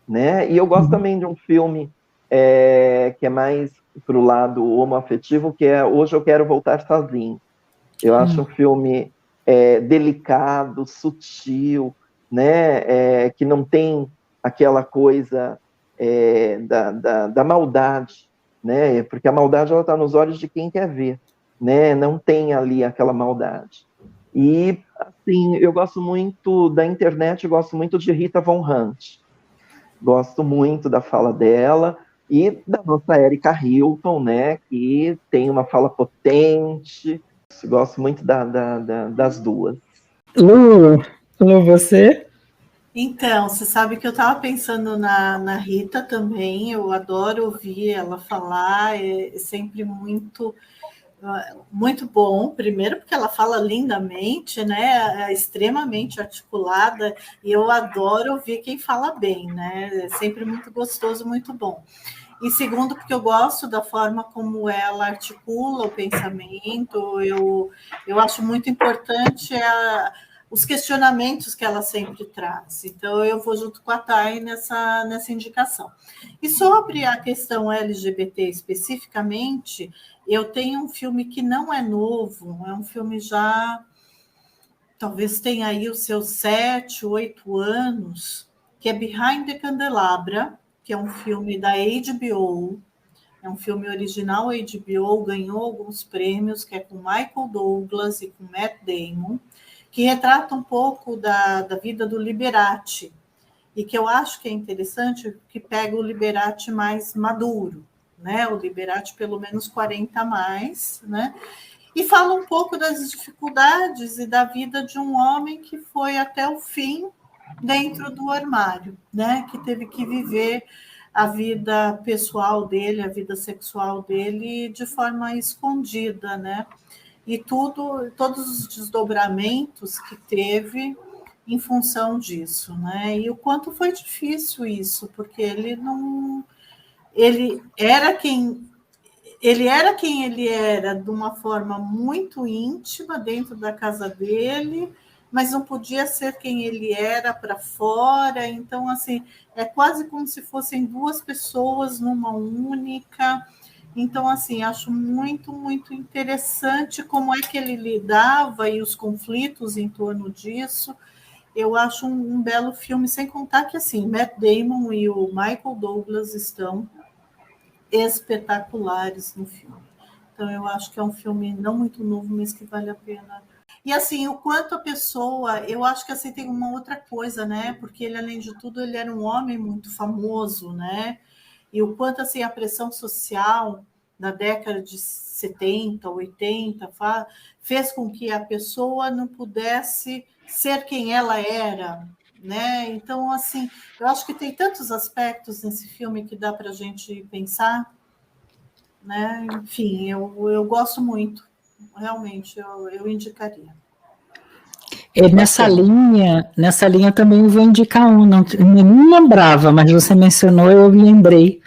né? E eu gosto também de um filme que é mais para o lado homoafetivo, que é Hoje Eu Quero Voltar Sozinho. Eu acho um filme delicado, sutil, né? Que não tem aquela coisa da maldade, né? Porque a maldade está nos olhos de quem quer ver, né? Não tem ali aquela maldade. E, assim, eu gosto muito da internet, eu gosto muito de Rita Von Hunt. Gosto muito da fala dela e da nossa Erika Hilton, né? Que tem uma fala potente. Gosto muito das duas. Lu, você? Então, você sabe que eu estava pensando na Rita também, eu adoro ouvir ela falar, é sempre muito bom, primeiro porque ela fala lindamente, né? É extremamente articulada, e eu adoro ouvir quem fala bem, né? É sempre muito gostoso, muito bom. E segundo, porque eu gosto da forma como ela articula o pensamento, eu acho muito importante os questionamentos que ela sempre traz. Então, eu vou junto com a Thay nessa indicação. E sobre a questão LGBT especificamente, eu tenho um filme que não é novo, é um filme já, talvez tenha aí os seus 7, 8 anos, que é Behind the Candelabra, que é um filme da HBO, é um filme original HBO, ganhou alguns prêmios, que é com Michael Douglas e com Matt Damon, que retrata um pouco da vida do Liberace, e que eu acho que é interessante, que pega o Liberace mais maduro, né? O Liberace pelo menos 40 a mais, né? E fala um pouco das dificuldades e da vida de um homem que foi até o fim dentro do armário, né? Que teve que viver a vida pessoal dele, a vida sexual dele de forma escondida, né? E todos os desdobramentos que teve em função disso, né? E o quanto foi difícil isso, porque ele era quem ele era de uma forma muito íntima dentro da casa dele, mas não podia ser quem ele era para fora. Então, assim, é quase como se fossem 2 pessoas numa única. Então, assim, acho muito, muito interessante como é que ele lidava e os conflitos em torno disso. Eu acho um belo filme, sem contar que, assim, Matt Damon e o Michael Douglas estão espetaculares no filme. Então, eu acho que é um filme não muito novo, mas que vale a pena. E, assim, o quanto a pessoa... Eu acho que, assim, tem uma outra coisa, né? Porque ele, além de tudo, ele era um homem muito famoso, né? E o quanto, assim, a pressão social na década de 70, 80, fez com que a pessoa não pudesse ser quem ela era, né? Então, assim, eu acho que tem tantos aspectos nesse filme que dá para a gente pensar, né? Enfim, eu gosto muito, realmente, eu indicaria. Nessa linha também eu vou indicar um, não lembrava, mas você mencionou, eu lembrei,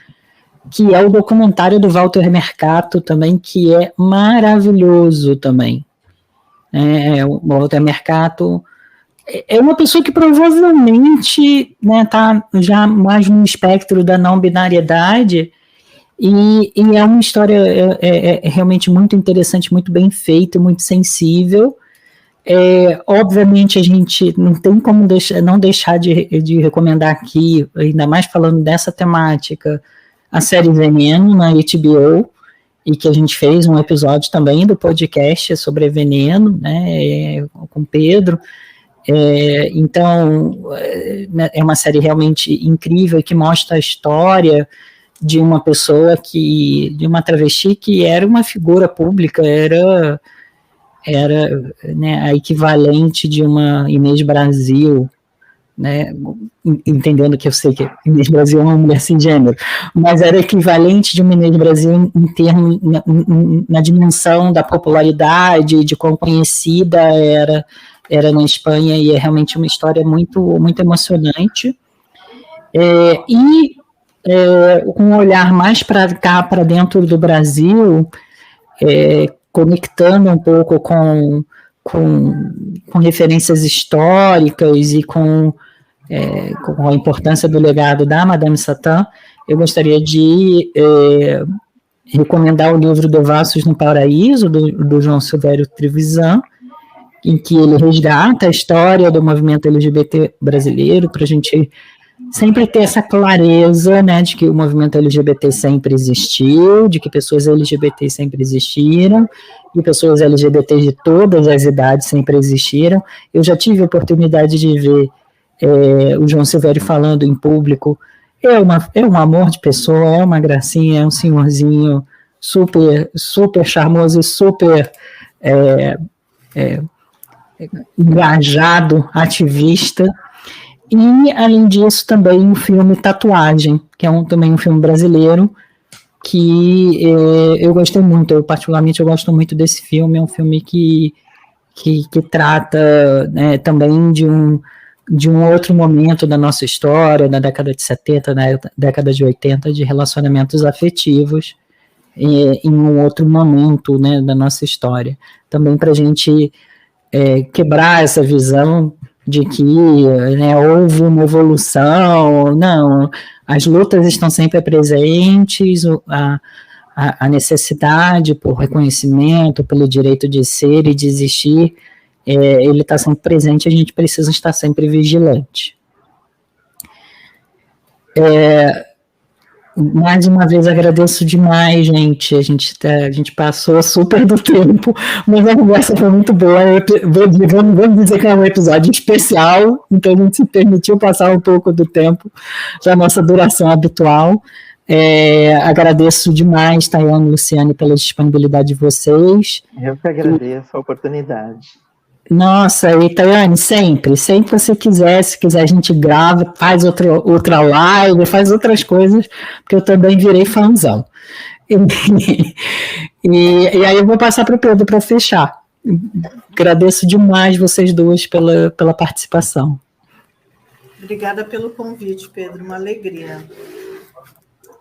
que é o documentário do Walter Mercado também, que é maravilhoso também. O Walter Mercado é uma pessoa que provavelmente está já mais no espectro da não binariedade, e é uma história realmente muito interessante, muito bem feita, muito sensível. Obviamente a gente não tem como não deixar de recomendar aqui, ainda mais falando dessa temática, a série Veneno na HBO, e que a gente fez um episódio também do podcast sobre Veneno, né, com Pedro. Então, é uma série realmente incrível que mostra a história de uma pessoa de uma travesti que era uma figura pública, era né, a equivalente de uma Inês Brasil, né, entendendo que eu sei que Inês Brasil é uma mulher sem gênero, mas era equivalente de uma Inês Brasil em termos, na dimensão da popularidade, de quão conhecida era na Espanha, e é realmente uma história muito, muito emocionante. Com um olhar mais para cá, para dentro do Brasil, conectando um pouco com referências históricas e com a importância do legado da Madame Satã, eu gostaria de recomendar o livro Devassos no Paraíso, do João Silvério Trevisan, em que ele resgata a história do movimento LGBT brasileiro, para a gente sempre ter essa clareza, né, de que o movimento LGBT sempre existiu, de que pessoas LGBT sempre existiram, e pessoas LGBT de todas as idades sempre existiram. Eu já tive a oportunidade de ver o João Silvério falando em público. É um amor de pessoa, é uma gracinha, é um senhorzinho super, super charmoso e super engajado, ativista. E, além disso, também o filme Tatuagem, que é também um filme brasileiro, que eu gostei muito. Particularmente, eu gosto muito desse filme. É um filme que trata, né, também de um outro momento da nossa história, da década de 70, da década de 80, de relacionamentos afetivos, em um outro momento, né, da nossa história. Também para a gente quebrar essa visão de que, né, houve uma evolução. Não, as lutas estão sempre presentes, a necessidade por reconhecimento, pelo direito de ser e de existir, ele está sempre presente, a gente precisa estar sempre vigilante. Mais uma vez agradeço demais, gente. A gente passou super do tempo, mas a conversa foi muito boa. Vamos dizer que é um episódio especial, então a gente se permitiu passar um pouco do tempo da nossa duração habitual. Agradeço demais, Tayane e Luciane, pela disponibilidade de vocês. Eu que agradeço a oportunidade. Nossa, e Tayane, sempre você quiser, se quiser a gente grava, faz outra live, faz outras coisas, porque eu também virei fãzão. E aí eu vou passar para o Pedro para fechar. Agradeço demais vocês duas pela participação. Obrigada pelo convite, Pedro, uma alegria.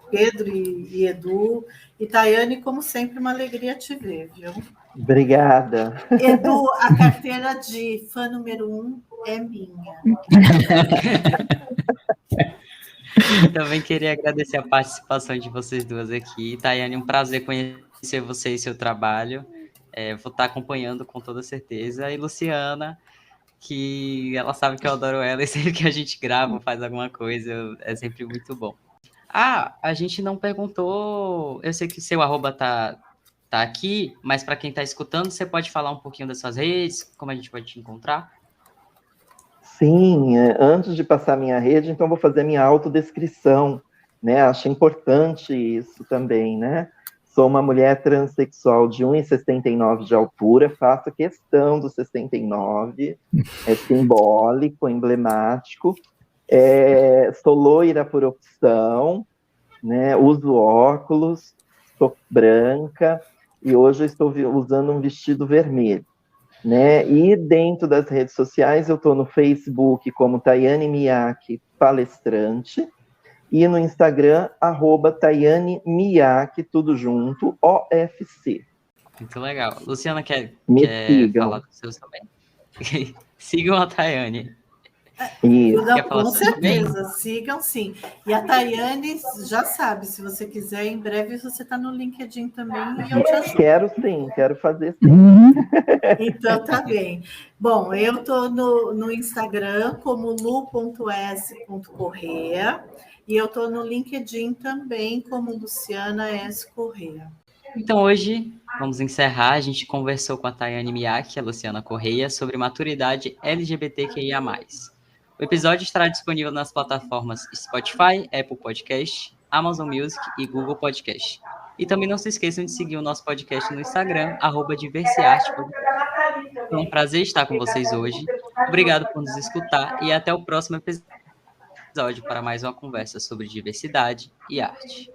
Pedro e Edu, e Tayane, como sempre, uma alegria te ver, viu? Obrigada. Edu, a carteira de fã número 1 é minha. Também queria agradecer a participação de vocês duas aqui. Tayane, um prazer conhecer você e seu trabalho. Vou estar acompanhando com toda certeza. E Luciana, que ela sabe que eu adoro ela, e sempre que a gente grava, faz alguma coisa, é sempre muito bom. A gente não perguntou, eu sei que seu arroba tá aqui, mas para quem está escutando, você pode falar um pouquinho das suas redes, como a gente pode te encontrar? Sim, antes de passar a minha rede, então vou fazer a minha autodescrição, né? Acho importante isso também, né? Sou uma mulher transexual de 1,69 de altura, faço questão do 69, é simbólico, emblemático. Sou loira por opção, né? Uso óculos, sou branca, e hoje eu estou usando um vestido vermelho, né? E dentro das redes sociais eu estou no Facebook como Tayane Miyake Palestrante, e no Instagram, @Tayane Miyake, tudo junto, OFC. Muito legal. Luciana, quer falar com seus também? Sigam a Tayane. Não, com certeza, sigam sim. E a Tayane já sabe, se você quiser, em breve você está no LinkedIn também e eu te ajudo. Quero sim, quero fazer sim. Então tá bem. Bom, eu estou no Instagram como lu.s.correa e eu estou no LinkedIn também como Luciana S. Correa. Então, hoje, vamos encerrar. A gente conversou com a Tayane Miyake e a Luciana Correia sobre maturidade LGBTQIA+. O episódio estará disponível nas plataformas Spotify, Apple Podcast, Amazon Music e Google Podcast. E também não se esqueçam de seguir o nosso podcast no Instagram, @Diversiarte. Foi um prazer estar com vocês hoje. Obrigado por nos escutar e até o próximo episódio para mais uma conversa sobre diversidade e arte.